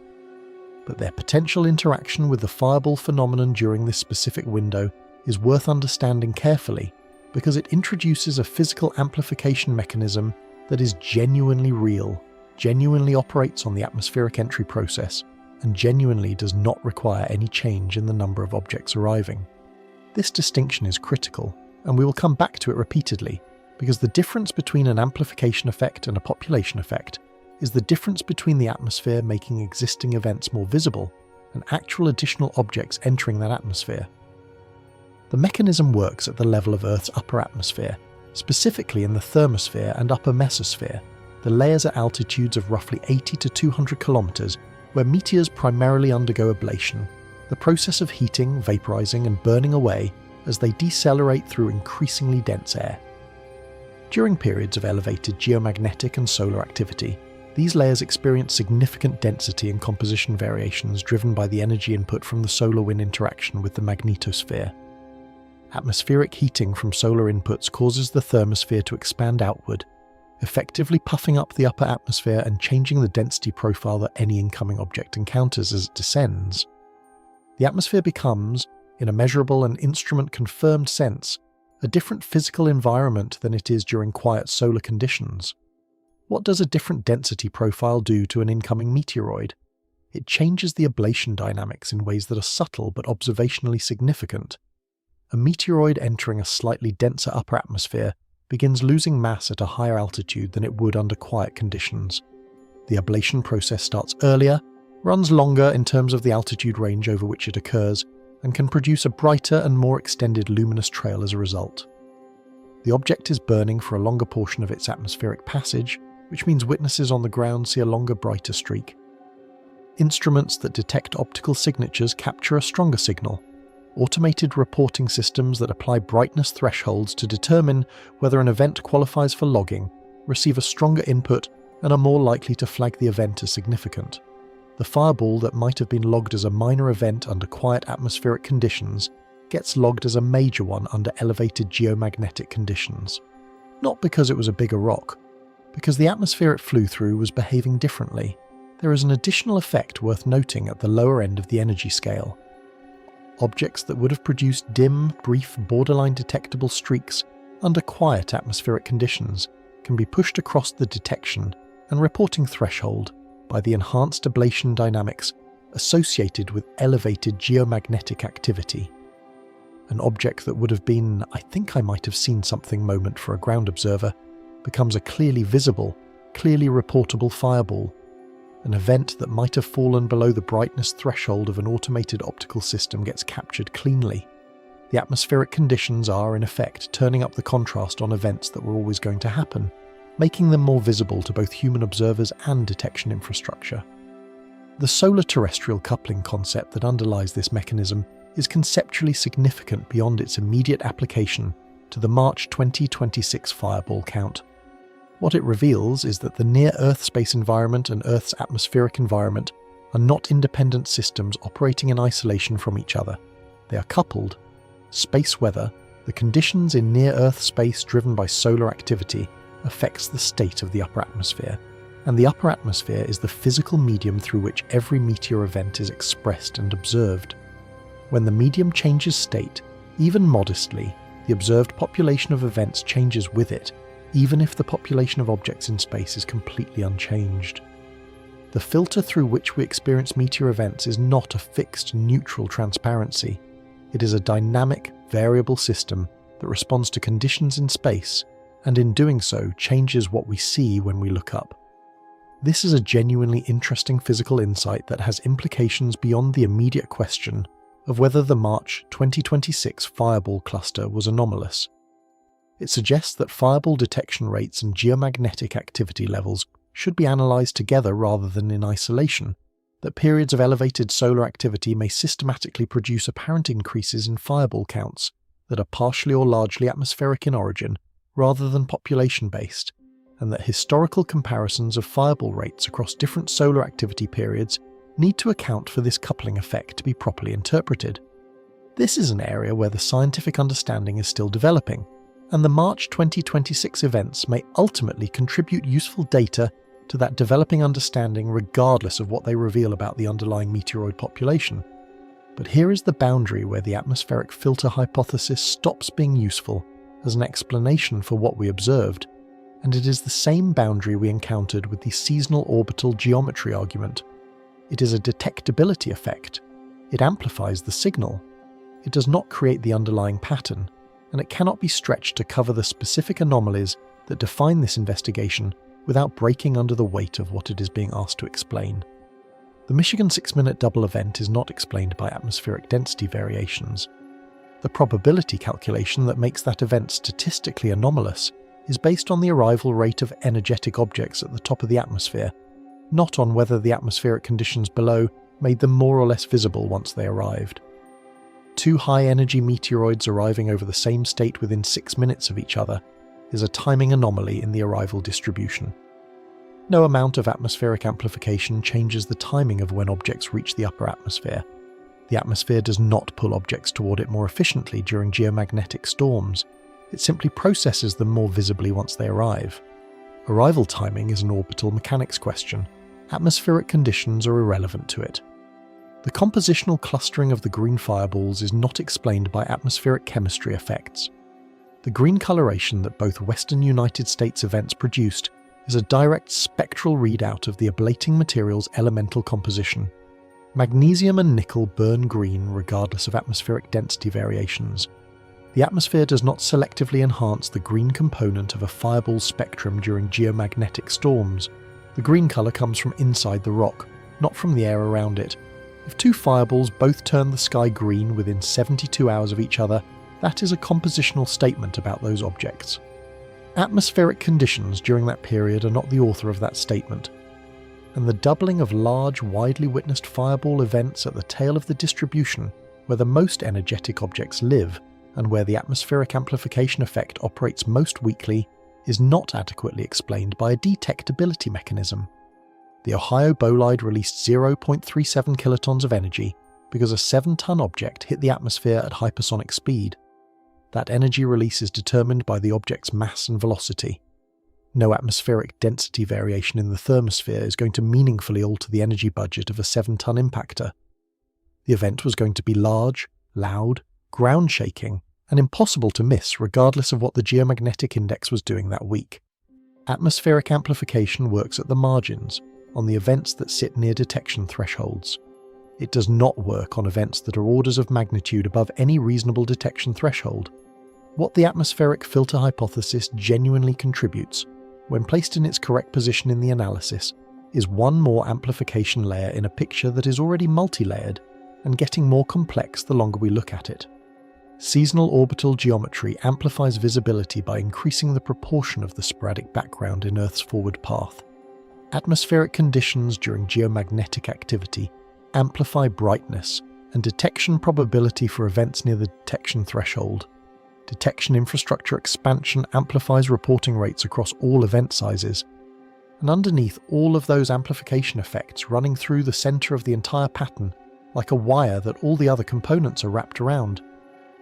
but their potential interaction with the fireball phenomenon during this specific window is worth understanding carefully because it introduces a physical amplification mechanism that is genuinely real, genuinely operates on the atmospheric entry process, and genuinely does not require any change in the number of objects arriving. This distinction is critical, and we will come back to it repeatedly, because the difference between an amplification effect and a population effect is the difference between the atmosphere making existing events more visible and actual additional objects entering that atmosphere. The mechanism works at the level of Earth's upper atmosphere, specifically in the thermosphere and upper mesosphere, the layers at altitudes of roughly 80 to 200 kilometers, where meteors primarily undergo ablation, the process of heating, vaporizing, and burning away as they decelerate through increasingly dense air. During periods of elevated geomagnetic and solar activity, these layers experience significant density and composition variations driven by the energy input from the solar-wind interaction with the magnetosphere. Atmospheric heating from solar inputs causes the thermosphere to expand outward, effectively puffing up the upper atmosphere and changing the density profile that any incoming object encounters as it descends. The atmosphere becomes, in a measurable and instrument-confirmed sense, a different physical environment than it is during quiet solar conditions. What does a different density profile do to an incoming meteoroid? It changes the ablation dynamics in ways that are subtle but observationally significant. A meteoroid entering a slightly denser upper atmosphere begins losing mass at a higher altitude than it would under quiet conditions. The ablation process starts earlier, runs longer in terms of the altitude range over which it occurs, and can produce a brighter and more extended luminous trail as a result. The object is burning for a longer portion of its atmospheric passage, which means witnesses on the ground see a longer, brighter streak. Instruments that detect optical signatures capture a stronger signal. Automated reporting systems that apply brightness thresholds to determine whether an event qualifies for logging receive a stronger input and are more likely to flag the event as significant. The fireball that might have been logged as a minor event under quiet atmospheric conditions gets logged as a major one under elevated geomagnetic conditions. Not because it was a bigger rock, because the atmosphere it flew through was behaving differently. There is an additional effect worth noting at the lower end of the energy scale. Objects that would have produced dim, brief, borderline detectable streaks under quiet atmospheric conditions can be pushed across the detection and reporting threshold by the enhanced ablation dynamics associated with elevated geomagnetic activity. An object that would have been, "I think I might have seen something" moment for a ground observer becomes a clearly visible, clearly reportable fireball. An event that might have fallen below the brightness threshold of an automated optical system gets captured cleanly. The atmospheric conditions are, in effect, turning up the contrast on events that were always going to happen, making them more visible to both human observers and detection infrastructure. The solar-terrestrial coupling concept that underlies this mechanism is conceptually significant beyond its immediate application to the March 2026 fireball count. What it reveals is that the near-Earth space environment and Earth's atmospheric environment are not independent systems operating in isolation from each other. They are coupled. Space weather, the conditions in near-Earth space driven by solar activity, affects the state of the upper atmosphere, and the upper atmosphere is the physical medium through which every meteor event is expressed and observed. When the medium changes state, even modestly, the observed population of events changes with it, even if the population of objects in space is completely unchanged. The filter through which we experience meteor events is not a fixed, neutral transparency. It is a dynamic, variable system that responds to conditions in space, and in doing so changes what we see when we look up. This is a genuinely interesting physical insight that has implications beyond the immediate question of whether the March 2026 fireball cluster was anomalous. It suggests that fireball detection rates and geomagnetic activity levels should be analysed together rather than in isolation, that periods of elevated solar activity may systematically produce apparent increases in fireball counts that are partially or largely atmospheric in origin rather than population-based, and that historical comparisons of fireball rates across different solar activity periods need to account for this coupling effect to be properly interpreted. This is an area where the scientific understanding is still developing, and the March 2026 events may ultimately contribute useful data to that developing understanding regardless of what they reveal about the underlying meteoroid population. But here is the boundary where the atmospheric filter hypothesis stops being useful as an explanation for what we observed, and it is the same boundary we encountered with the seasonal orbital geometry argument. It is a detectability effect. It amplifies the signal. It does not create the underlying pattern, and it cannot be stretched to cover the specific anomalies that define this investigation without breaking under the weight of what it is being asked to explain. The Michigan 6-minute double event is not explained by atmospheric density variations. The probability calculation that makes that event statistically anomalous is based on the arrival rate of energetic objects at the top of the atmosphere, not on whether the atmospheric conditions below made them more or less visible once they arrived. Two high-energy meteoroids arriving over the same state within 6 minutes of each other is a timing anomaly in the arrival distribution. No amount of atmospheric amplification changes the timing of when objects reach the upper atmosphere. The atmosphere does not pull objects toward it more efficiently during geomagnetic storms. It simply processes them more visibly once they arrive. Arrival timing is an orbital mechanics question. Atmospheric conditions are irrelevant to it. The compositional clustering of the green fireballs is not explained by atmospheric chemistry effects. The green coloration that both Western United States events produced is a direct spectral readout of the ablating material's elemental composition. Magnesium and nickel burn green regardless of atmospheric density variations. The atmosphere does not selectively enhance the green component of a fireball spectrum during geomagnetic storms. The green colour comes from inside the rock, not from the air around it. If two fireballs both turn the sky green within 72 hours of each other, that is a compositional statement about those objects. Atmospheric conditions during that period are not the author of that statement, and the doubling of large, widely witnessed fireball events at the tail of the distribution, where the most energetic objects live, and where the atmospheric amplification effect operates most weakly, is not adequately explained by a detectability mechanism. The Ohio bolide released 0.37 kilotons of energy because a 7-ton object hit the atmosphere at hypersonic speed. That energy release is determined by the object's mass and velocity. No atmospheric density variation in the thermosphere is going to meaningfully alter the energy budget of a 7-ton impactor. The event was going to be large, loud, ground-shaking, and impossible to miss regardless of what the geomagnetic index was doing that week. Atmospheric amplification works at the margins, on the events that sit near detection thresholds. It does not work on events that are orders of magnitude above any reasonable detection threshold. What the atmospheric filter hypothesis genuinely contributes, when placed in its correct position in the analysis, is one more amplification layer in a picture that is already multi-layered and getting more complex the longer we look at it. Seasonal orbital geometry amplifies visibility by increasing the proportion of the sporadic background in Earth's forward path. Atmospheric conditions during geomagnetic activity amplify brightness and detection probability for events near the detection threshold. Detection infrastructure expansion amplifies reporting rates across all event sizes. And underneath all of those amplification effects running through the center of the entire pattern, like a wire that all the other components are wrapped around,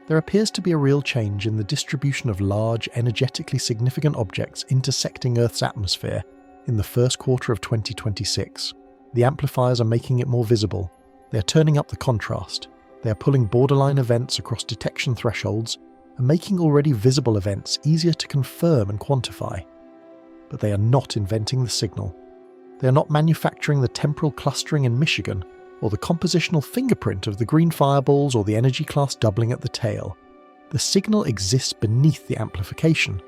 there appears to be a real change in the distribution of large, energetically significant objects intersecting Earth's atmosphere in the first quarter of 2026. The amplifiers are making it more visible. They are turning up the contrast. They are pulling borderline events across detection thresholds and making already visible events easier to confirm and quantify. But they are not inventing the signal. They are not manufacturing the temporal clustering in Michigan, or the compositional fingerprint of the green fireballs or the energy class doubling at the tail. The signal exists beneath the amplification.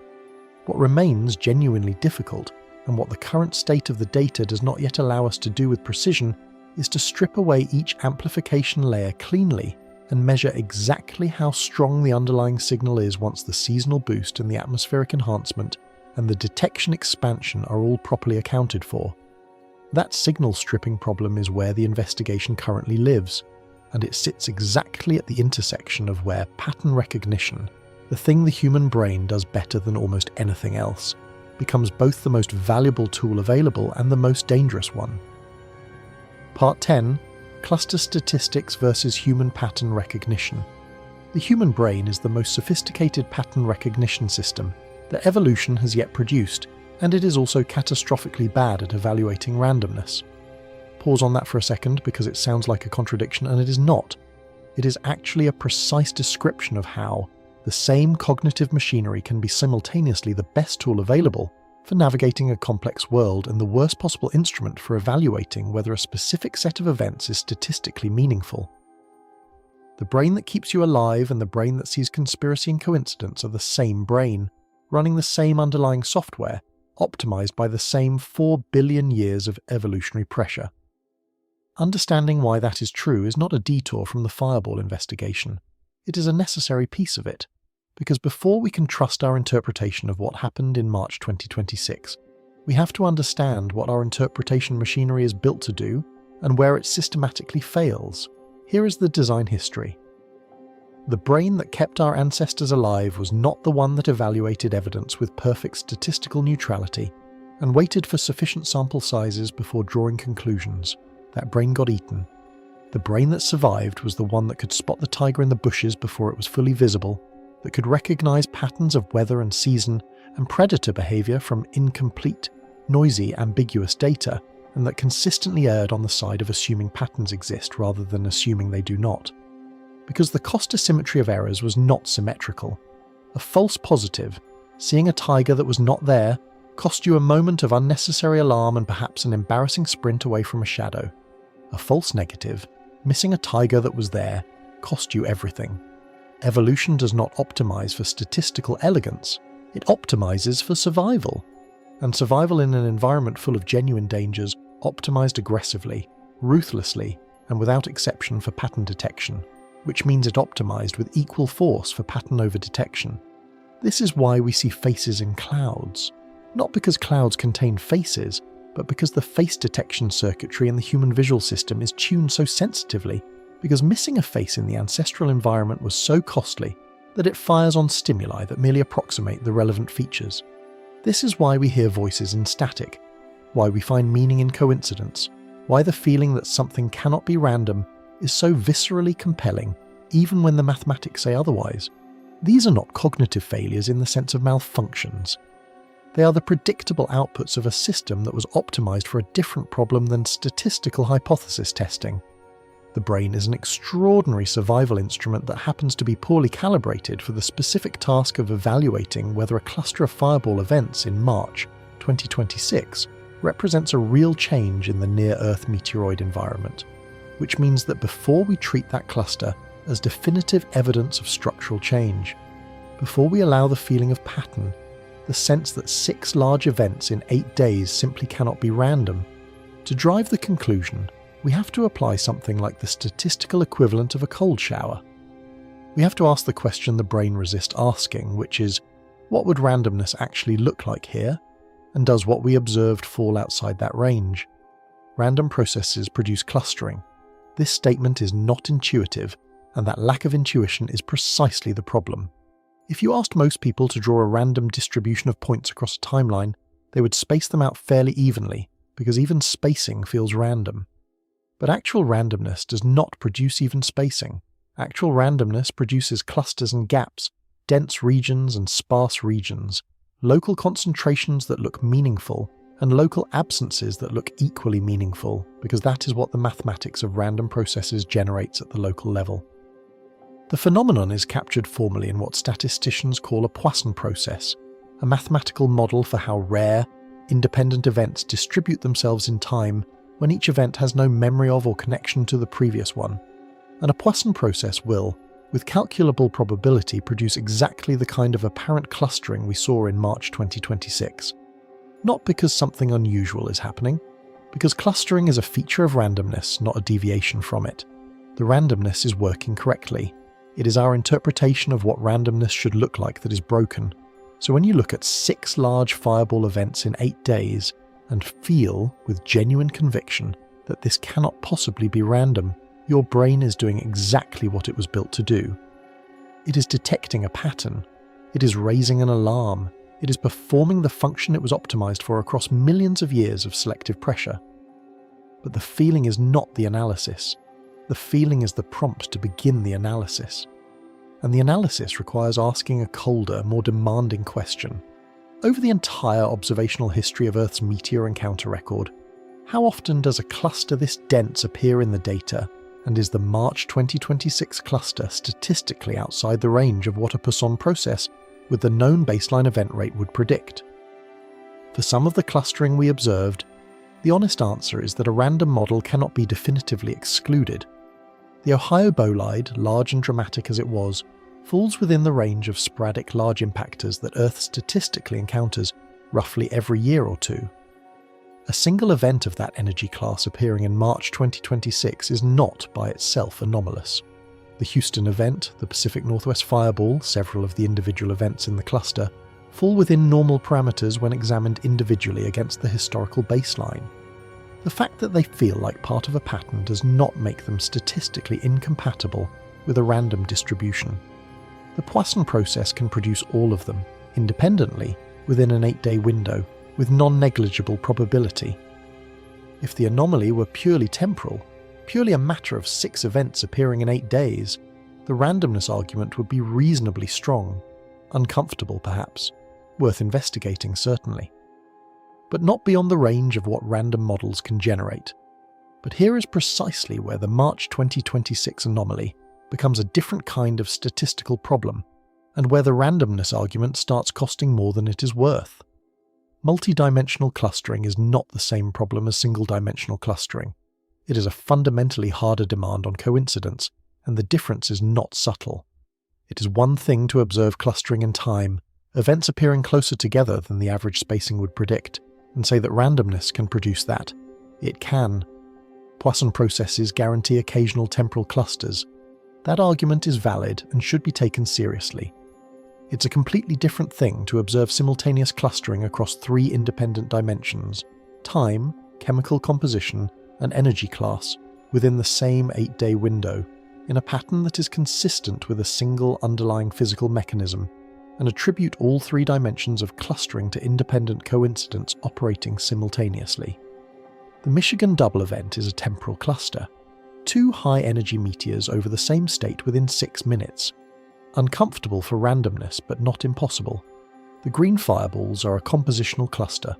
What remains genuinely difficult, and what the current state of the data does not yet allow us to do with precision, is to strip away each amplification layer cleanly and measure exactly how strong the underlying signal is once the seasonal boost and the atmospheric enhancement and the detection expansion are all properly accounted for. That signal stripping problem is where the investigation currently lives, and it sits exactly at the intersection of where pattern recognition, the thing the human brain does better than almost anything else, becomes both the most valuable tool available and the most dangerous one. Part 10. Cluster statistics versus human pattern recognition. The human brain is the most sophisticated pattern recognition system that evolution has yet produced, And it is also catastrophically bad at evaluating randomness. Pause on that for a second because it sounds like a contradiction, and it is not. It is actually a precise description of how the same cognitive machinery can be simultaneously the best tool available for navigating a complex world and the worst possible instrument for evaluating whether a specific set of events is statistically meaningful. The brain that keeps you alive and the brain that sees conspiracy and coincidence are the same brain, running the same underlying software, optimized by the same 4 billion years of evolutionary pressure. Understanding why that is true is not a detour from the Fireball investigation. It is a necessary piece of it, because before we can trust our interpretation of what happened in March 2026, we have to understand what our interpretation machinery is built to do and where it systematically fails. Here is the design history. The brain that kept our ancestors alive was not the one that evaluated evidence with perfect statistical neutrality and waited for sufficient sample sizes before drawing conclusions. That brain got eaten. The brain that survived was the one that could spot the tiger in the bushes before it was fully visible, that could recognize patterns of weather and season and predator behavior from incomplete, noisy, ambiguous data, and that consistently erred on the side of assuming patterns exist rather than assuming they do not. Because the cost asymmetry of errors was not symmetrical. A false positive, seeing a tiger that was not there, cost you a moment of unnecessary alarm and perhaps an embarrassing sprint away from a shadow. A false negative, missing a tiger that was there, cost you everything. Evolution does not optimize for statistical elegance, it optimizes for survival. And survival in an environment full of genuine dangers optimized aggressively, ruthlessly, and without exception for pattern detection, which means it optimized with equal force for pattern over-detection. This is why we see faces in clouds. Not because clouds contain faces, but because the face detection circuitry in the human visual system is tuned so sensitively, because missing a face in the ancestral environment was so costly that it fires on stimuli that merely approximate the relevant features. This is why we hear voices in static, why we find meaning in coincidence, why the feeling that something cannot be random is so viscerally compelling, even when the mathematics say otherwise. These are not cognitive failures in the sense of malfunctions. They are the predictable outputs of a system that was optimized for a different problem than statistical hypothesis testing. The brain is an extraordinary survival instrument that happens to be poorly calibrated for the specific task of evaluating whether a cluster of fireball events in March 2026 represents a real change in the near-Earth meteoroid environment, which means that before we treat that cluster as definitive evidence of structural change, before we allow the feeling of pattern, the sense that 6 large events in 8 days simply cannot be random, to drive the conclusion, we have to apply something like the statistical equivalent of a cold shower. We have to ask the question the brain resists asking, which is, what would randomness actually look like here? And does what we observed fall outside that range? Random processes produce clustering. This statement is not intuitive, and that lack of intuition is precisely the problem. If you asked most people to draw a random distribution of points across a timeline, they would space them out fairly evenly, because even spacing feels random. But actual randomness does not produce even spacing. Actual randomness produces clusters and gaps, dense regions and sparse regions, local concentrations that look meaningful, and local absences that look equally meaningful, because that is what the mathematics of random processes generates at the local level. The phenomenon is captured formally in what statisticians call a Poisson process, a mathematical model for how rare, independent events distribute themselves in time when each event has no memory of or connection to the previous one. And a Poisson process will, with calculable probability, produce exactly the kind of apparent clustering we saw in March 2026. Not because something unusual is happening, because clustering is a feature of randomness, not a deviation from it. The randomness is working correctly. It is our interpretation of what randomness should look like that is broken. So when you look at 6 large fireball events in 8 days and feel with genuine conviction that this cannot possibly be random, your brain is doing exactly what it was built to do. It is detecting a pattern. It is raising an alarm. It is performing the function it was optimized for across millions of years of selective pressure. But the feeling is not the analysis. The feeling is the prompt to begin the analysis. And the analysis requires asking a colder, more demanding question. Over the entire observational history of Earth's meteor encounter record, how often does a cluster this dense appear in the data, and is the March 2026 cluster statistically outside the range of what a Poisson process with the known baseline event rate would predict? For some of the clustering we observed, the honest answer is that a random model cannot be definitively excluded. The Ohio bolide, large and dramatic as it was, falls within the range of sporadic large impactors that Earth statistically encounters roughly every year or two. A single event of that energy class appearing in March 2026 is not by itself anomalous. The Houston event, the Pacific Northwest fireball, several of the individual events in the cluster, fall within normal parameters when examined individually against the historical baseline. The fact that they feel like part of a pattern does not make them statistically incompatible with a random distribution. The Poisson process can produce all of them, independently, within an 8-day window, with non-negligible probability. If the anomaly were purely temporal, purely a matter of 6 events appearing in 8 days, the randomness argument would be reasonably strong, uncomfortable perhaps, worth investigating certainly. But not beyond the range of what random models can generate. But here is precisely where the March 2026 anomaly becomes a different kind of statistical problem, and where the randomness argument starts costing more than it is worth. Multidimensional clustering is not the same problem as single-dimensional clustering. It is a fundamentally harder demand on coincidence, and the difference is not subtle. It is one thing to observe clustering in time, events appearing closer together than the average spacing would predict, and say that randomness can produce that. It can. Poisson processes guarantee occasional temporal clusters. That argument is valid and should be taken seriously. It's a completely different thing to observe simultaneous clustering across 3 independent dimensions, time, chemical composition, and energy class, within the same 8-day window, in a pattern that is consistent with a single underlying physical mechanism, and attribute all 3 dimensions of clustering to independent coincidence operating simultaneously. The Michigan double event is a temporal cluster. 2 high-energy meteors over the same state within 6 minutes. Uncomfortable for randomness, but not impossible. The green fireballs are a compositional cluster.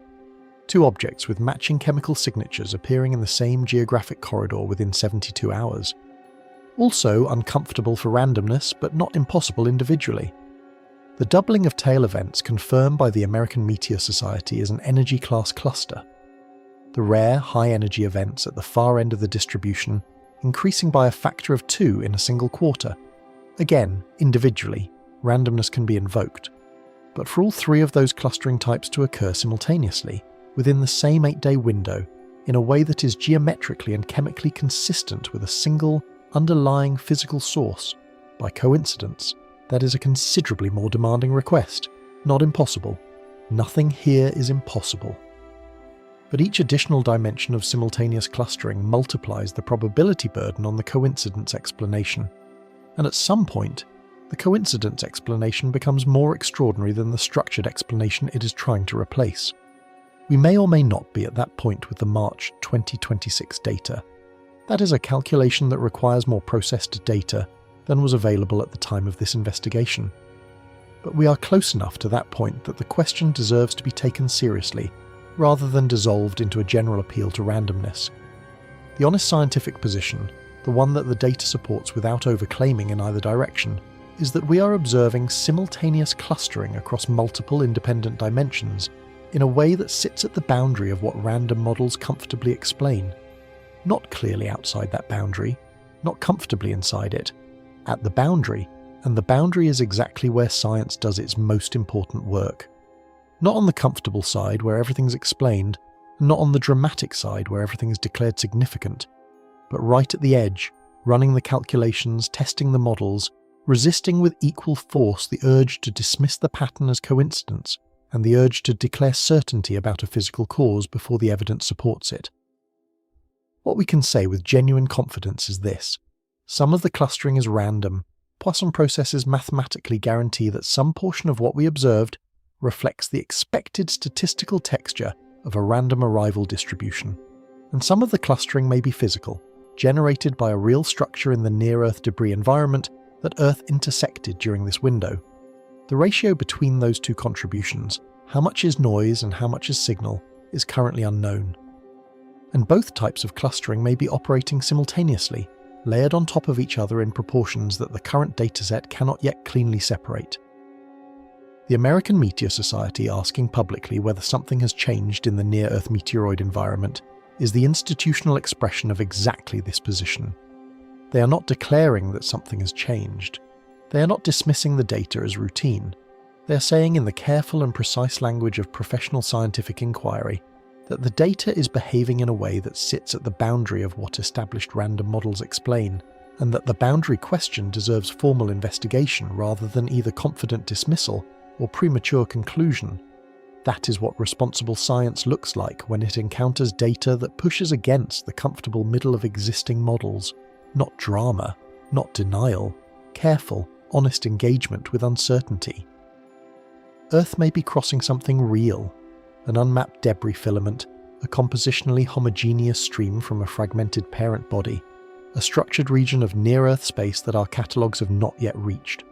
2 objects with matching chemical signatures appearing in the same geographic corridor within 72 hours. Also uncomfortable for randomness, but not impossible individually. The doubling of tail events confirmed by the American Meteor Society is an energy class cluster. The rare high-energy events at the far end of the distribution increasing by a factor of 2 in a single quarter. Again, individually, randomness can be invoked. But for all 3 of those clustering types to occur simultaneously, within the same 8-day window, in a way that is geometrically and chemically consistent with a single, underlying physical source, by coincidence, that is a considerably more demanding request. Not impossible. Nothing here is impossible. But each additional dimension of simultaneous clustering multiplies the probability burden on the coincidence explanation. And at some point, the coincidence explanation becomes more extraordinary than the structured explanation it is trying to replace. We may or may not be at that point with the March 2026 data. That is a calculation that requires more processed data than was available at the time of this investigation. But we are close enough to that point that the question deserves to be taken seriously, rather than dissolved into a general appeal to randomness. The honest scientific position, the one that the data supports without overclaiming in either direction, is that we are observing simultaneous clustering across multiple independent dimensions in a way that sits at the boundary of what random models comfortably explain. Not clearly outside that boundary, not comfortably inside it, at the boundary, and the boundary is exactly where science does its most important work. Not on the comfortable side where everything's explained, and not on the dramatic side where everything is declared significant, but right at the edge, running the calculations, testing the models, resisting with equal force the urge to dismiss the pattern as coincidence, and the urge to declare certainty about a physical cause before the evidence supports it. What we can say with genuine confidence is this: some of the clustering is random. Poisson processes mathematically guarantee that some portion of what we observed reflects the expected statistical texture of a random arrival distribution. And some of the clustering may be physical, generated by a real structure in the near-Earth debris environment that Earth intersected during this window. The ratio between those 2 contributions, How much is noise and how much is signal is currently unknown. And both types of clustering may be operating simultaneously, layered on top of each other in proportions that the current dataset cannot yet cleanly separate. The American Meteor Society asking publicly whether something has changed in the near-Earth meteoroid environment is the institutional expression of exactly this position. They are not declaring that something has changed. They are not dismissing the data as routine. They are saying in the careful and precise language of professional scientific inquiry that the data is behaving in a way that sits at the boundary of what established random models explain, and that the boundary question deserves formal investigation rather than either confident dismissal or premature conclusion. That is what responsible science looks like when it encounters data that pushes against the comfortable middle of existing models. Not drama, not denial, careful, honest engagement with uncertainty. Earth may be crossing something real, an unmapped debris filament, a compositionally homogeneous stream from a fragmented parent body, a structured region of near-Earth space that our catalogues have not yet reached.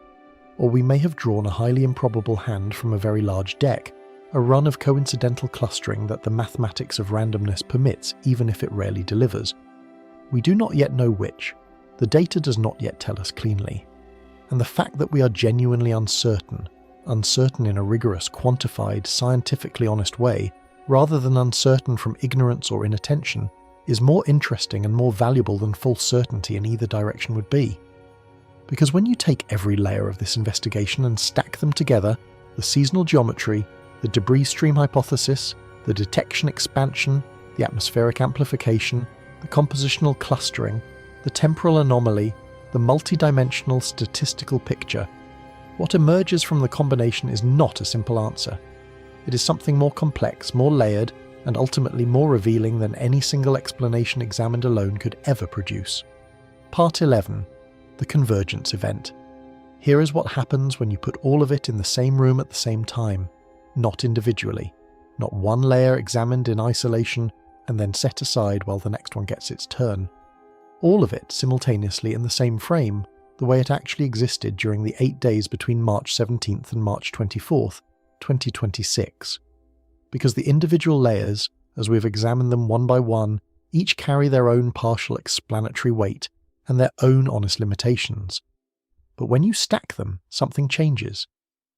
Or we may have drawn a highly improbable hand from a very large deck, a run of coincidental clustering that the mathematics of randomness permits even if it rarely delivers. We do not yet know which. The data does not yet tell us cleanly. And the fact that we are genuinely uncertain in a rigorous, quantified, scientifically honest way, rather than uncertain from ignorance or inattention, is more interesting and more valuable than false certainty in either direction would be. Because when you take every layer of this investigation and stack them together, the seasonal geometry, the debris stream hypothesis, the detection expansion, the atmospheric amplification, the compositional clustering, the temporal anomaly, the multidimensional statistical picture, what emerges from the combination is not a simple answer. It is something more complex, more layered, and ultimately more revealing than any single explanation examined alone could ever produce. Part 11. The Convergence Event. Here is what happens when you put all of it in the same room at the same time, not individually, not one layer examined in isolation and then set aside while the next one gets its turn. All of it simultaneously in the same frame, the way it actually existed during the 8 days between March 17th and March 24th, 2026. Because the individual layers, as we've examined them one by one, each carry their own partial explanatory weight and their own honest limitations. But when you stack them, something changes.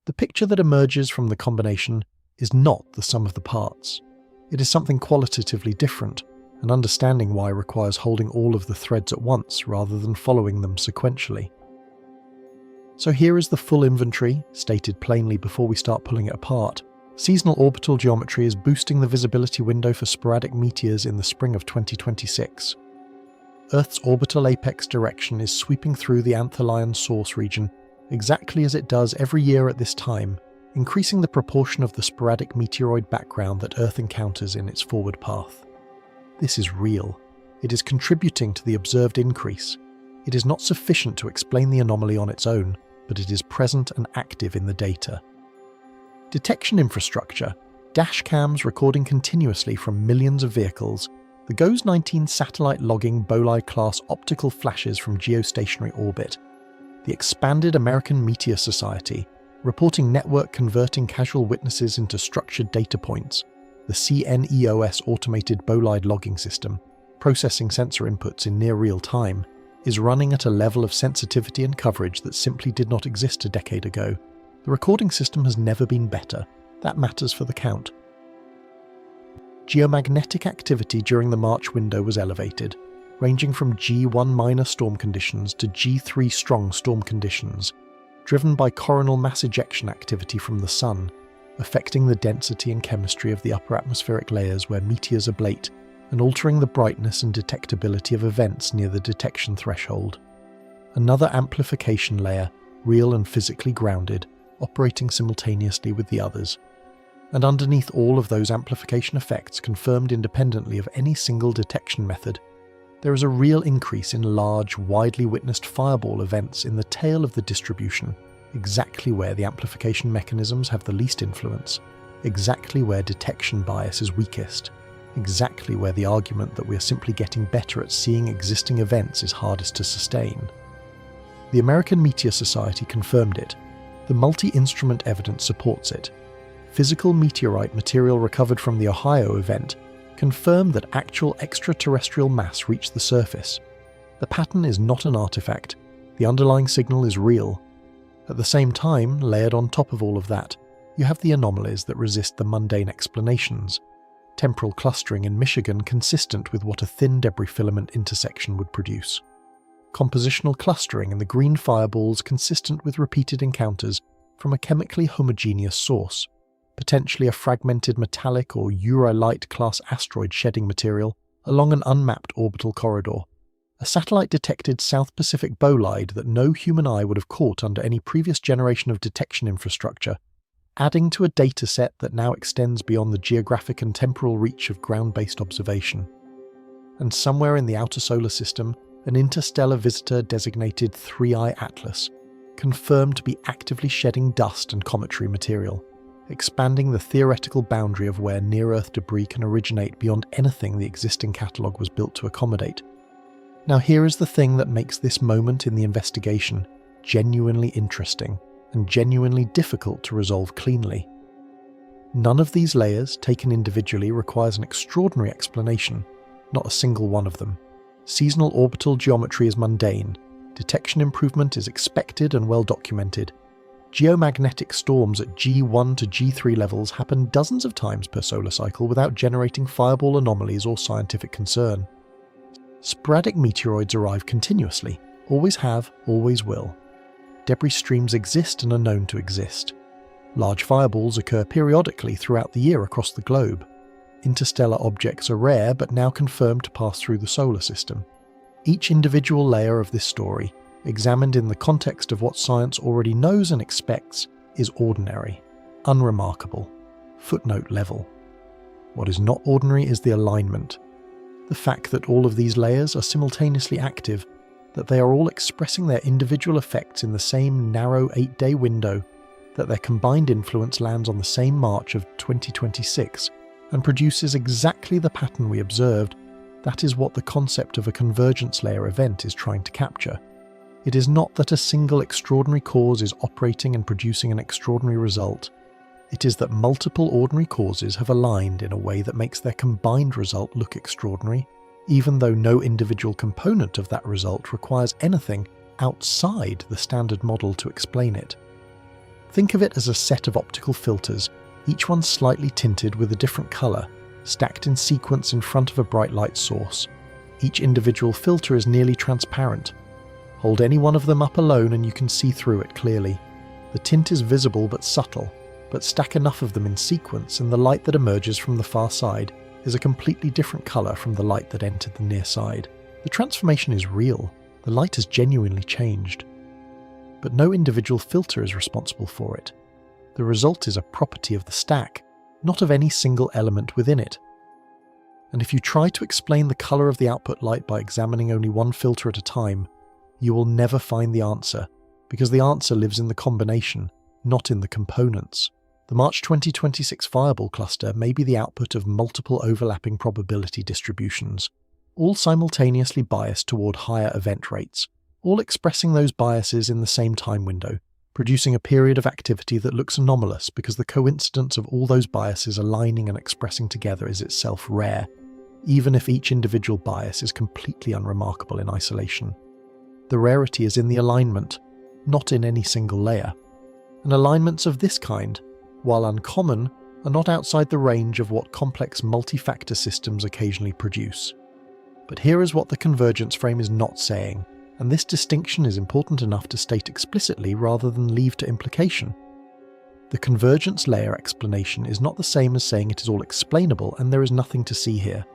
The picture that emerges from the combination is not the sum of the parts. It is something qualitatively different, and understanding why requires holding all of the threads at once rather than following them sequentially. So here is the full inventory, stated plainly before we start pulling it apart. Seasonal orbital geometry is boosting the visibility window for sporadic meteors in the spring of 2026. Earth's orbital apex direction is sweeping through the Anthelion source region, exactly as it does every year at this time, increasing the proportion of the sporadic meteoroid background that Earth encounters in its forward path. This is real. It is contributing to the observed increase. It is not sufficient to explain the anomaly on its own, but it is present and active in the data. Detection infrastructure, dash cams recording continuously from millions of vehicles, the GOES-19 satellite logging BOLI-class optical flashes from geostationary orbit, the expanded American Meteor Society, reporting network converting casual witnesses into structured data points, the CNEOS automated bolide logging system, processing sensor inputs in near real time, is running at a level of sensitivity and coverage that simply did not exist a decade ago. The recording system has never been better. That matters for the count. Geomagnetic activity during the March window was elevated, ranging from G1 minor storm conditions to G3 strong storm conditions, driven by coronal mass ejection activity from the Sun, affecting the density and chemistry of the upper atmospheric layers where meteors ablate, and altering the brightness and detectability of events near the detection threshold. Another amplification layer, real and physically grounded, operating simultaneously with the others. And underneath all of those amplification effects confirmed independently of any single detection method, there is a real increase in large, widely witnessed fireball events in the tail of the distribution, exactly where the amplification mechanisms have the least influence, exactly where detection bias is weakest, exactly where the argument that we are simply getting better at seeing existing events is hardest to sustain. The American Meteor Society confirmed it. The multi-instrument evidence supports it. physical meteorite material recovered from the Ohio event confirmed that actual extraterrestrial mass reached the surface. The pattern is not an artifact, the underlying signal is real. At the same time, layered on top of all of that, you have the anomalies that resist the mundane explanations. Temporal clustering in Michigan consistent with what a thin debris filament intersection would produce. Compositional clustering in the green fireballs consistent with repeated encounters from a chemically homogeneous source, potentially a fragmented metallic or Uralite-class asteroid shedding material along an unmapped orbital corridor. A satellite-detected South Pacific bolide that no human eye would have caught under any previous generation of detection infrastructure, adding to a data set that now extends beyond the geographic and temporal reach of ground-based observation. And somewhere in the outer solar system, an interstellar visitor designated 3I Atlas, confirmed to be actively shedding dust and cometary material, expanding the theoretical boundary of where near-Earth debris can originate beyond anything the existing catalogue was built to accommodate. Now here is the thing that makes this moment in the investigation genuinely interesting and genuinely difficult to resolve cleanly. None of these layers, taken individually, requires an extraordinary explanation, not a single one of them. Seasonal orbital geometry is mundane, detection improvement is expected and well documented. Geomagnetic storms at G1 to G3 levels happen dozens of times per solar cycle without generating fireball anomalies or scientific concern. Sporadic meteoroids arrive continuously, always have, always will. Debris streams exist and are known to exist. Large fireballs occur periodically throughout the year across the globe. Interstellar objects are rare but now confirmed to pass through the solar system. Each individual layer of this story, examined in the context of what science already knows and expects, is ordinary, unremarkable, footnote level. What is not ordinary is the alignment. The fact that all of these layers are simultaneously active, that they are all expressing their individual effects in the same narrow 8-day window, that their combined influence lands on the same March of 2026 and produces exactly the pattern we observed, that is what the concept of a convergence layer event is trying to capture. It is not that a single extraordinary cause is operating and producing an extraordinary result. It is that multiple ordinary causes have aligned in a way that makes their combined result look extraordinary, even though no individual component of that result requires anything outside the standard model to explain it. Think of it as a set of optical filters, each one slightly tinted with a different colour, stacked in sequence in front of a bright light source. Each individual filter is nearly transparent. Hold any one of them up alone and you can see through it clearly. The tint is visible but subtle, but stack enough of them in sequence and the light that emerges from the far side is a completely different colour from the light that entered the near side. The transformation is real. The light has genuinely changed. But no individual filter is responsible for it. The result is a property of the stack, not of any single element within it. And if you try to explain the colour of the output light by examining only one filter at a time, you will never find the answer, because the answer lives in the combination, not in the components. The March 2026 fireball cluster may be the output of multiple overlapping probability distributions, all simultaneously biased toward higher event rates, all expressing those biases in the same time window, producing a period of activity that looks anomalous because the coincidence of all those biases aligning and expressing together is itself rare, even if each individual bias is completely unremarkable in isolation. The rarity is in the alignment, not in any single layer. And alignments of this kind, while uncommon, are not outside the range of what complex multi-factor systems occasionally produce. But here is what the convergence frame is not saying, and this distinction is important enough to state explicitly rather than leave to implication. The convergence layer explanation is not the same as saying it is all explainable and there is nothing to see here.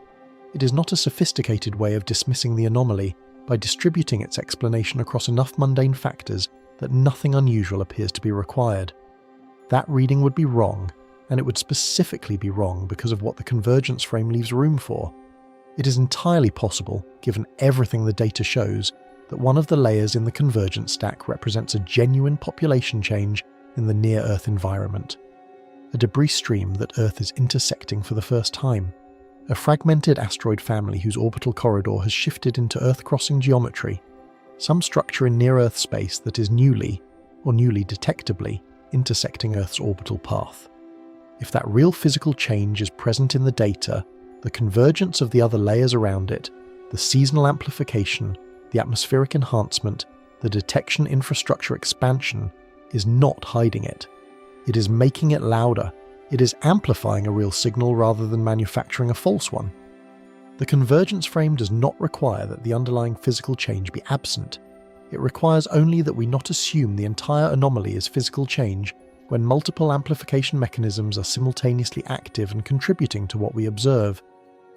It is not a sophisticated way of dismissing the anomaly by distributing its explanation across enough mundane factors that nothing unusual appears to be required. That reading would be wrong, and it would specifically be wrong because of what the convergence frame leaves room for. It is entirely possible, given everything the data shows, that one of the layers in the convergence stack represents a genuine population change in the near-Earth environment. A debris stream that Earth is intersecting for the first time. A fragmented asteroid family whose orbital corridor has shifted into Earth-crossing geometry. Some structure in near-Earth space that is newly, or newly detectably, intersecting Earth's orbital path. If that real physical change is present in the data, the convergence of the other layers around it, the seasonal amplification, the atmospheric enhancement, the detection infrastructure expansion, is not hiding it. It is making it louder. It is amplifying a real signal rather than manufacturing a false one. The convergence frame does not require that the underlying physical change be absent. It requires only that we not assume the entire anomaly is physical change when multiple amplification mechanisms are simultaneously active and contributing to what we observe.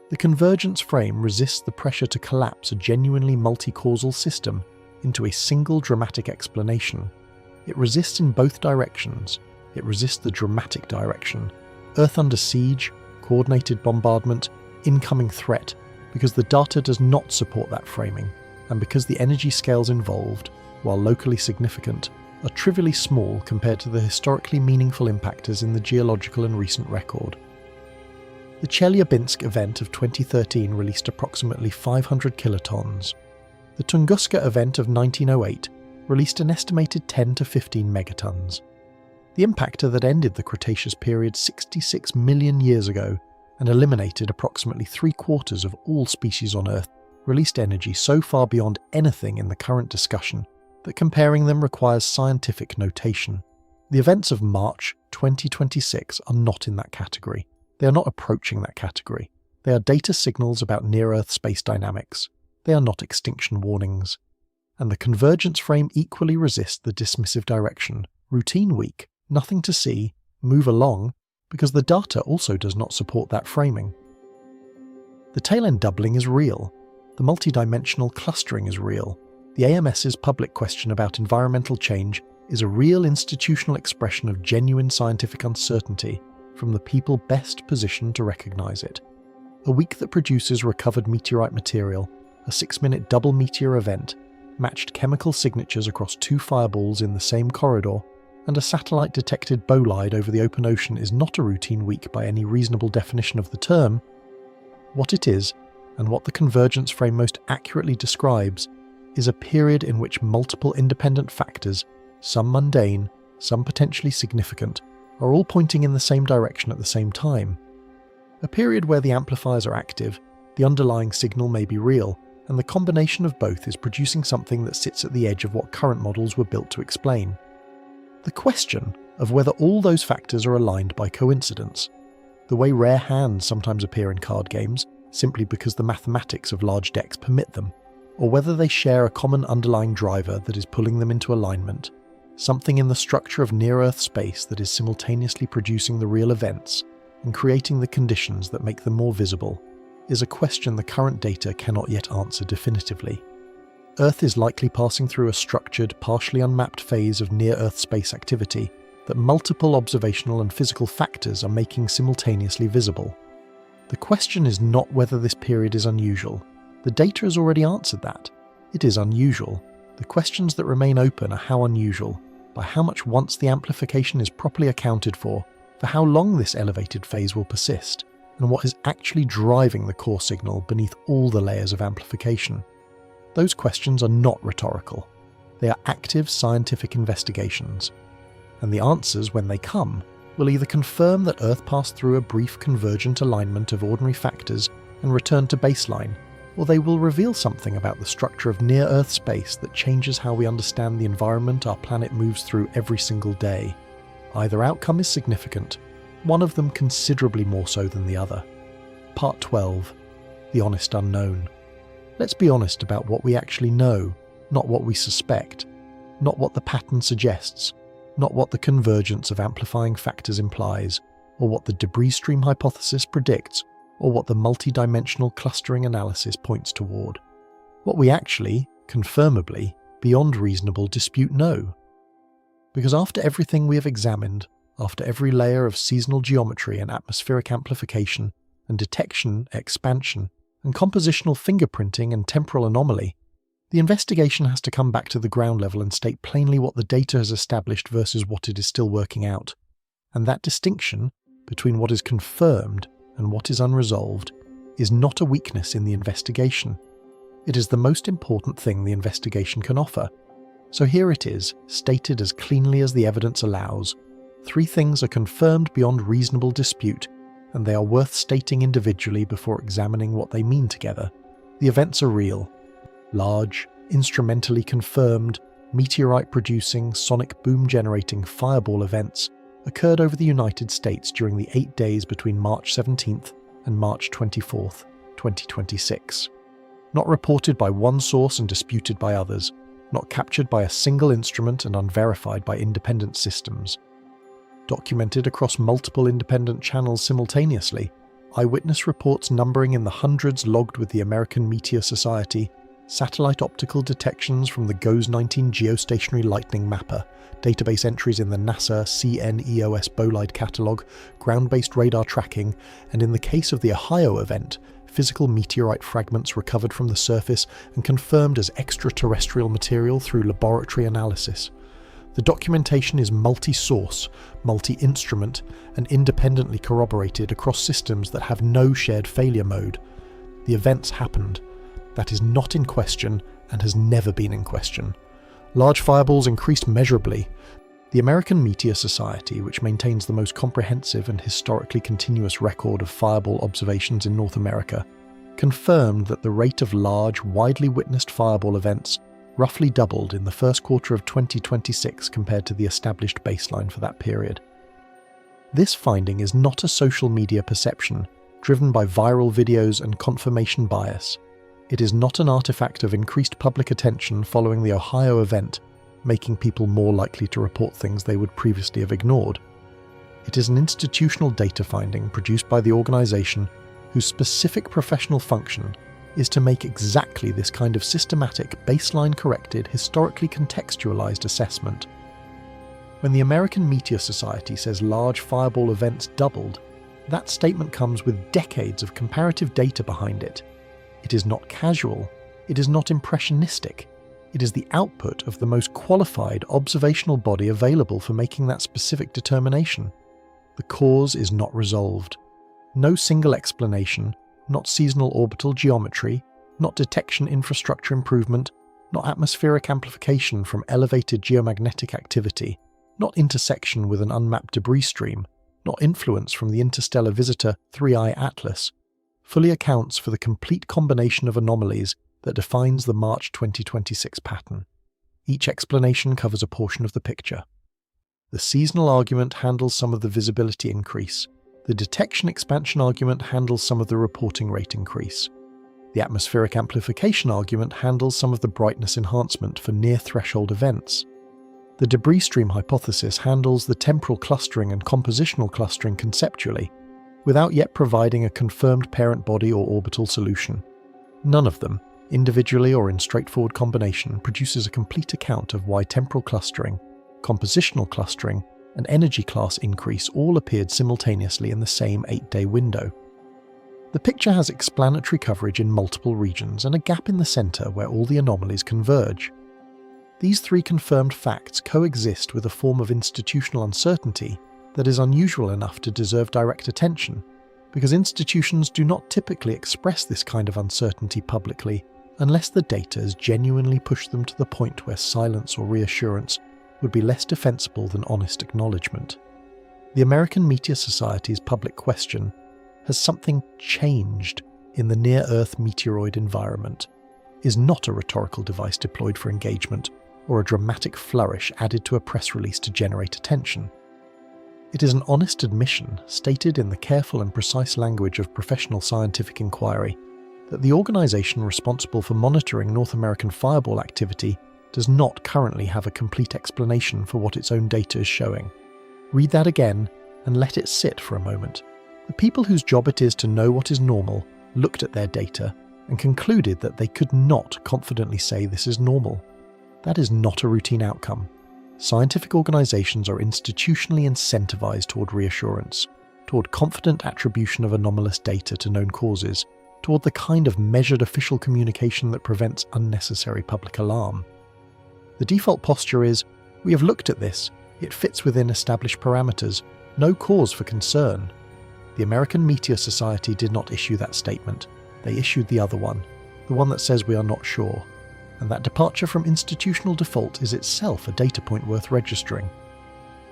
The convergence frame resists the pressure to collapse a genuinely multi-causal system into a single dramatic explanation. It resists in both directions. It resists the dramatic direction, Earth under siege, coordinated bombardment, incoming threat, because the data does not support that framing, and because the energy scales involved, while locally significant, are trivially small compared to the historically meaningful impactors in the geological and recent record. The Chelyabinsk event of 2013 released approximately 500 kilotons. The Tunguska event of 1908 released an estimated 10 to 15 megatons. The impactor that ended the Cretaceous period 66 million years ago and eliminated approximately 3/4 of all species on Earth released energy so far beyond anything in the current discussion that comparing them requires scientific notation. The events of March 2026 are not in that category. They are not approaching that category. They are data signals about near-Earth space dynamics. They are not extinction warnings. And the convergence frame equally resists the dismissive direction, routine week, nothing to see, move along, because the data also does not support that framing. The tail-end doubling is real. The multidimensional clustering is real. The AMS's public question about environmental change is a real institutional expression of genuine scientific uncertainty from the people best positioned to recognize it. A week that produces recovered meteorite material, a 6-minute double meteor event, matched chemical signatures across 2 fireballs in the same corridor, and a satellite-detected bolide over the open ocean is not a routine week by any reasonable definition of the term. What it is, and what the convergence frame most accurately describes, is a period in which multiple independent factors, some mundane, some potentially significant, are all pointing in the same direction at the same time. A period where the amplifiers are active, the underlying signal may be real, and the combination of both is producing something that sits at the edge of what current models were built to explain. The question of whether all those factors are aligned by coincidence, the way rare hands sometimes appear in card games simply because the mathematics of large decks permit them, or whether they share a common underlying driver that is pulling them into alignment, something in the structure of near-Earth space that is simultaneously producing the real events and creating the conditions that make them more visible, is a question the current data cannot yet answer definitively. Earth is likely passing through a structured, partially unmapped phase of near-Earth space activity that multiple observational and physical factors are making simultaneously visible. The question is not whether this period is unusual. The data has already answered that. It is unusual. The questions that remain open are how unusual, by how much once the amplification is properly accounted for how long this elevated phase will persist, and what is actually driving the core signal beneath all the layers of amplification. Those questions are not rhetorical. They are active scientific investigations. And the answers, when they come, will either confirm that Earth passed through a brief convergent alignment of ordinary factors and returned to baseline, or they will reveal something about the structure of near-Earth space that changes how we understand the environment our planet moves through every single day. Either outcome is significant, one of them considerably more so than the other. Part 12. The Honest Unknown. Let's be honest about what we actually know, not what we suspect, not what the pattern suggests, not what the convergence of amplifying factors implies, or what the debris stream hypothesis predicts, or what the multidimensional clustering analysis points toward. What we actually, confirmably, beyond reasonable dispute know. Because after everything we have examined, after every layer of seasonal geometry and atmospheric amplification, and detection, expansion, and compositional fingerprinting and temporal anomaly, the investigation has to come back to the ground level and state plainly what the data has established versus what it is still working out. And that distinction between what is confirmed and what is unresolved is not a weakness in the investigation. It is the most important thing the investigation can offer. So here it is, stated as cleanly as the evidence allows. 3 things are confirmed beyond reasonable dispute, and they are worth stating individually before examining what they mean together. The events are real. Large, instrumentally confirmed, meteorite-producing, sonic boom-generating fireball events occurred over the United States during the 8 days between March 17th and March 24th, 2026. Not reported by one source and disputed by others, not captured by a single instrument and unverified by independent systems. Documented across multiple independent channels simultaneously, eyewitness reports numbering in the hundreds logged with the American Meteor Society, satellite optical detections from the GOES-19 geostationary lightning mapper, database entries in the NASA CNEOS bolide catalogue, ground-based radar tracking, and in the case of the Ohio event, physical meteorite fragments recovered from the surface and confirmed as extraterrestrial material through laboratory analysis. The documentation is multi-source, multi-instrument, and independently corroborated across systems that have no shared failure mode. The events happened. That is not in question and has never been in question. Large fireballs increased measurably. The American Meteor Society, which maintains the most comprehensive and historically continuous record of fireball observations in North America, confirmed that the rate of large, widely witnessed fireball events roughly doubled in the first quarter of 2026 compared to the established baseline for that period. This finding is not a social media perception driven by viral videos and confirmation bias. It is not an artifact of increased public attention following the Ohio event, making people more likely to report things they would previously have ignored. It is an institutional data finding produced by the organization whose specific professional function is to make exactly this kind of systematic, baseline-corrected, historically contextualized assessment. When the American Meteor Society says large fireball events doubled, that statement comes with decades of comparative data behind it. It is not casual, it is not impressionistic. It is the output of the most qualified observational body available for making that specific determination. The cause is not resolved. No single explanation, not seasonal orbital geometry, not detection infrastructure improvement, not atmospheric amplification from elevated geomagnetic activity, not intersection with an unmapped debris stream, not influence from the interstellar visitor 3I Atlas, fully accounts for the complete combination of anomalies that defines the March 2026 pattern. Each explanation covers a portion of the picture. The seasonal argument handles some of the visibility increase. The detection expansion argument handles some of the reporting rate increase. The atmospheric amplification argument handles some of the brightness enhancement for near-threshold events. The debris stream hypothesis handles the temporal clustering and compositional clustering conceptually, without yet providing a confirmed parent body or orbital solution. None of them, individually or in straightforward combination, produces a complete account of why temporal clustering, compositional clustering, and energy class increase all appeared simultaneously in the same 8-day window. The picture has explanatory coverage in multiple regions and a gap in the center where all the anomalies converge. These 3 confirmed facts coexist with a form of institutional uncertainty that is unusual enough to deserve direct attention, because institutions do not typically express this kind of uncertainty publicly unless the data has genuinely pushed them to the point where silence or reassurance would be less defensible than honest acknowledgement. The American Meteor Society's public question: has something changed in the near-Earth meteoroid environment? Is not a rhetorical device deployed for engagement or a dramatic flourish added to a press release to generate attention. It is an honest admission, stated in the careful and precise language of professional scientific inquiry, that the organization responsible for monitoring North American fireball activity does not currently have a complete explanation for what its own data is showing. Read that again and let it sit for a moment. The people whose job it is to know what is normal looked at their data and concluded that they could not confidently say this is normal. That is not a routine outcome. Scientific organizations are institutionally incentivized toward reassurance, toward confident attribution of anomalous data to known causes, toward the kind of measured official communication that prevents unnecessary public alarm. The default posture is, we have looked at this, it fits within established parameters, no cause for concern. The American Meteor Society did not issue that statement. They issued the other one, the one that says we are not sure. And that departure from institutional default is itself a data point worth registering.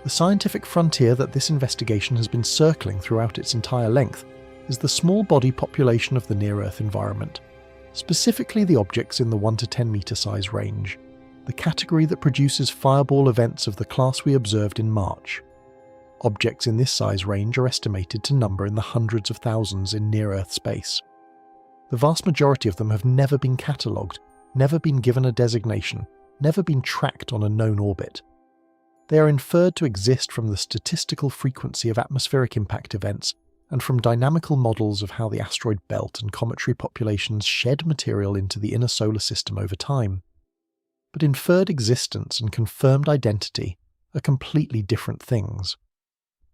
The scientific frontier that this investigation has been circling throughout its entire length is the small body population of the near-Earth environment, specifically the objects in the 1 to 10 meter size range, the category that produces fireball events of the class we observed in March. Objects in this size range are estimated to number in the hundreds of thousands in near-Earth space. The vast majority of them have never been catalogued, never been given a designation, never been tracked on a known orbit. They are inferred to exist from the statistical frequency of atmospheric impact events and from dynamical models of how the asteroid belt and cometary populations shed material into the inner solar system over time. But inferred existence and confirmed identity are completely different things.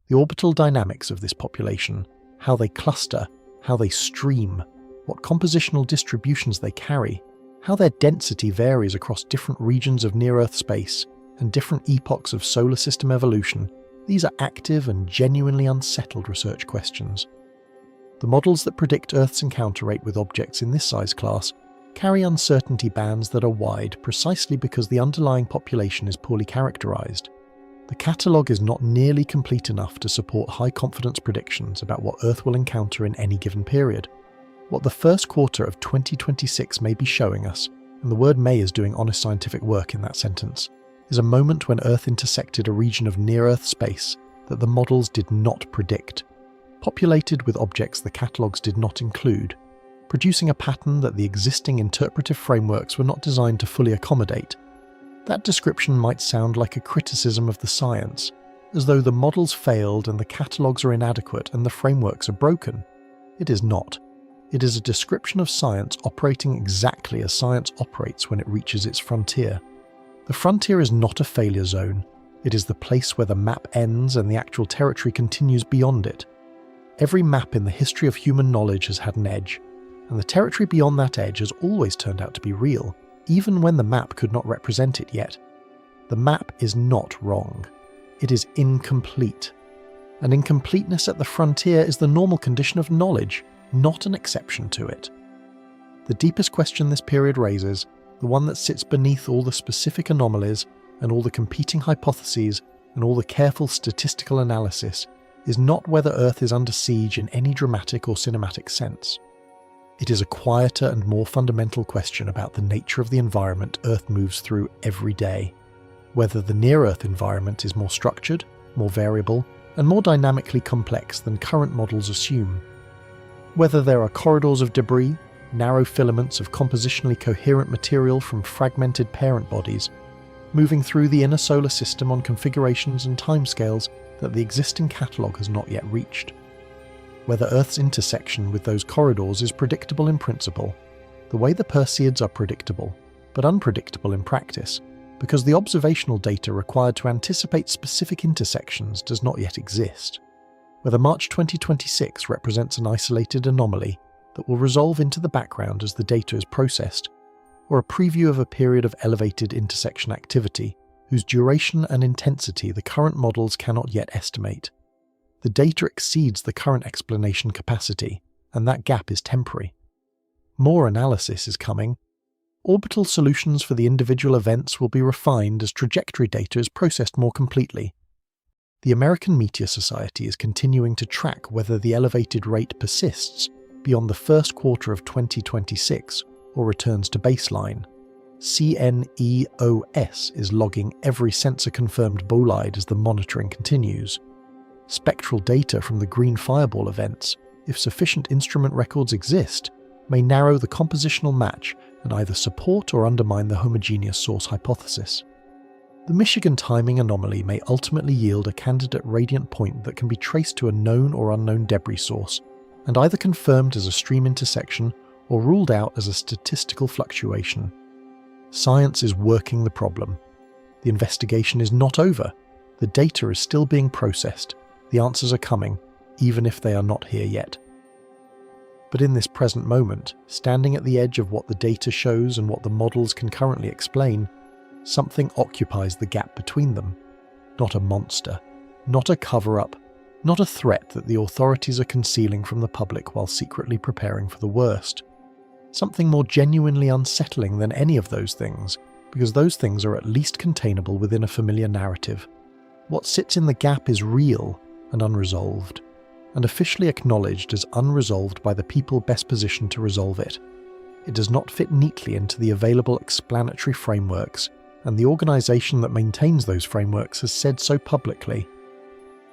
The orbital dynamics of this population, how they cluster, how they stream, what compositional distributions they carry, how their density varies across different regions of near-Earth space and different epochs of solar system evolution, these are active and genuinely unsettled research questions. The models that predict Earth's encounter rate with objects in this size class carry uncertainty bands that are wide precisely because the underlying population is poorly characterized. The catalogue is not nearly complete enough to support high-confidence predictions about what Earth will encounter in any given period. What the first quarter of 2026 may be showing us, and the word may is doing honest scientific work in that sentence, is a moment when Earth intersected a region of near-Earth space that the models did not predict, populated with objects the catalogues did not include, producing a pattern that the existing interpretive frameworks were not designed to fully accommodate. That description might sound like a criticism of the science, as though the models failed and the catalogues are inadequate and the frameworks are broken. It is not. It is a description of science operating exactly as science operates when it reaches its frontier. The frontier is not a failure zone. It is the place where the map ends and the actual territory continues beyond it. Every map in the history of human knowledge has had an edge, and the territory beyond that edge has always turned out to be real, even when the map could not represent it yet. The map is not wrong. It is incomplete. And incompleteness at the frontier is the normal condition of knowledge, not an exception to it. The deepest question this period raises, the one that sits beneath all the specific anomalies and all the competing hypotheses and all the careful statistical analysis, is not whether Earth is under siege in any dramatic or cinematic sense. It is a quieter and more fundamental question about the nature of the environment Earth moves through every day. Whether the near-Earth environment is more structured, more variable, and more dynamically complex than current models assume. Whether there are corridors of debris, narrow filaments of compositionally coherent material from fragmented parent bodies, moving through the inner solar system on configurations and timescales that the existing catalogue has not yet reached. Whether Earth's intersection with those corridors is predictable in principle, the way the Perseids are predictable, but unpredictable in practice, because the observational data required to anticipate specific intersections does not yet exist. Whether March 2026 represents an isolated anomaly that will resolve into the background as the data is processed, or a preview of a period of elevated intersection activity whose duration and intensity the current models cannot yet estimate. The data exceeds the current explanation capacity, and that gap is temporary. More analysis is coming. Orbital solutions for the individual events will be refined as trajectory data is processed more completely. The American Meteor Society is continuing to track whether the elevated rate persists beyond the first quarter of 2026 or returns to baseline. CNEOS is logging every sensor-confirmed bolide as the monitoring continues. Spectral data from the green fireball events, if sufficient instrument records exist, may narrow the compositional match and either support or undermine the homogeneous source hypothesis. The Michigan timing anomaly may ultimately yield a candidate radiant point that can be traced to a known or unknown debris source, and either confirmed as a stream intersection or ruled out as a statistical fluctuation. Science is working the problem. The investigation is not over. The data is still being processed. The answers are coming, even if they are not here yet. But in this present moment, standing at the edge of what the data shows and what the models can currently explain, something occupies the gap between them. Not a monster, not a cover-up, not a threat that the authorities are concealing from the public while secretly preparing for the worst. Something more genuinely unsettling than any of those things, because those things are at least containable within a familiar narrative. What sits in the gap is real and unresolved, and officially acknowledged as unresolved by the people best positioned to resolve it. It does not fit neatly into the available explanatory frameworks, and the organisation that maintains those frameworks has said so publicly.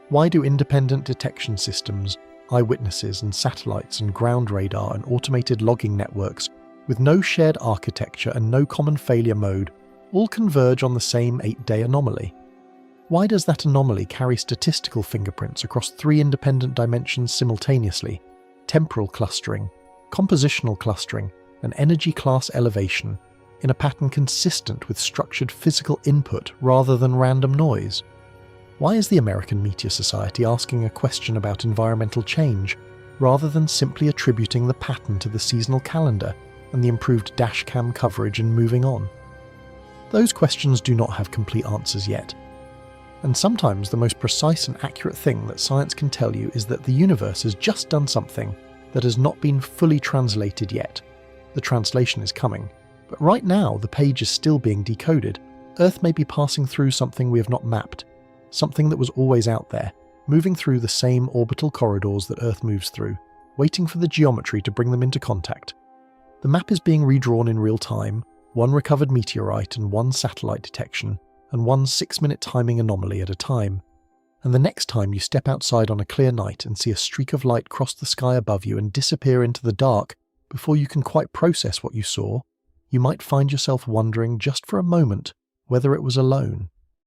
Why do independent detection systems, eyewitnesses and satellites and ground radar and automated logging networks with no shared architecture and no common failure mode all converge on the same 8-day anomaly? Why does that anomaly carry statistical fingerprints across 3 independent dimensions simultaneously: temporal clustering, compositional clustering, and energy class elevation, in a pattern consistent with structured physical input rather than random noise? Why is the American Meteor Society asking a question about environmental change, rather than simply attributing the pattern to the seasonal calendar and the improved dashcam coverage and moving on? Those questions do not have complete answers yet. And sometimes the most precise and accurate thing that science can tell you is that the universe has just done something that has not been fully translated yet. The translation is coming, but right now the page is still being decoded. Earth may be passing through something we have not mapped, something that was always out there, moving through the same orbital corridors that Earth moves through, waiting for the geometry to bring them into contact. The map is being redrawn in real time, 1 recovered meteorite and 1 satellite detection, and 1 6-minute timing anomaly at a time. And the next time you step outside on a clear night and see a streak of light cross the sky above you and disappear into the dark before you can quite process what you saw, you might find yourself wondering just for a moment whether it was alone.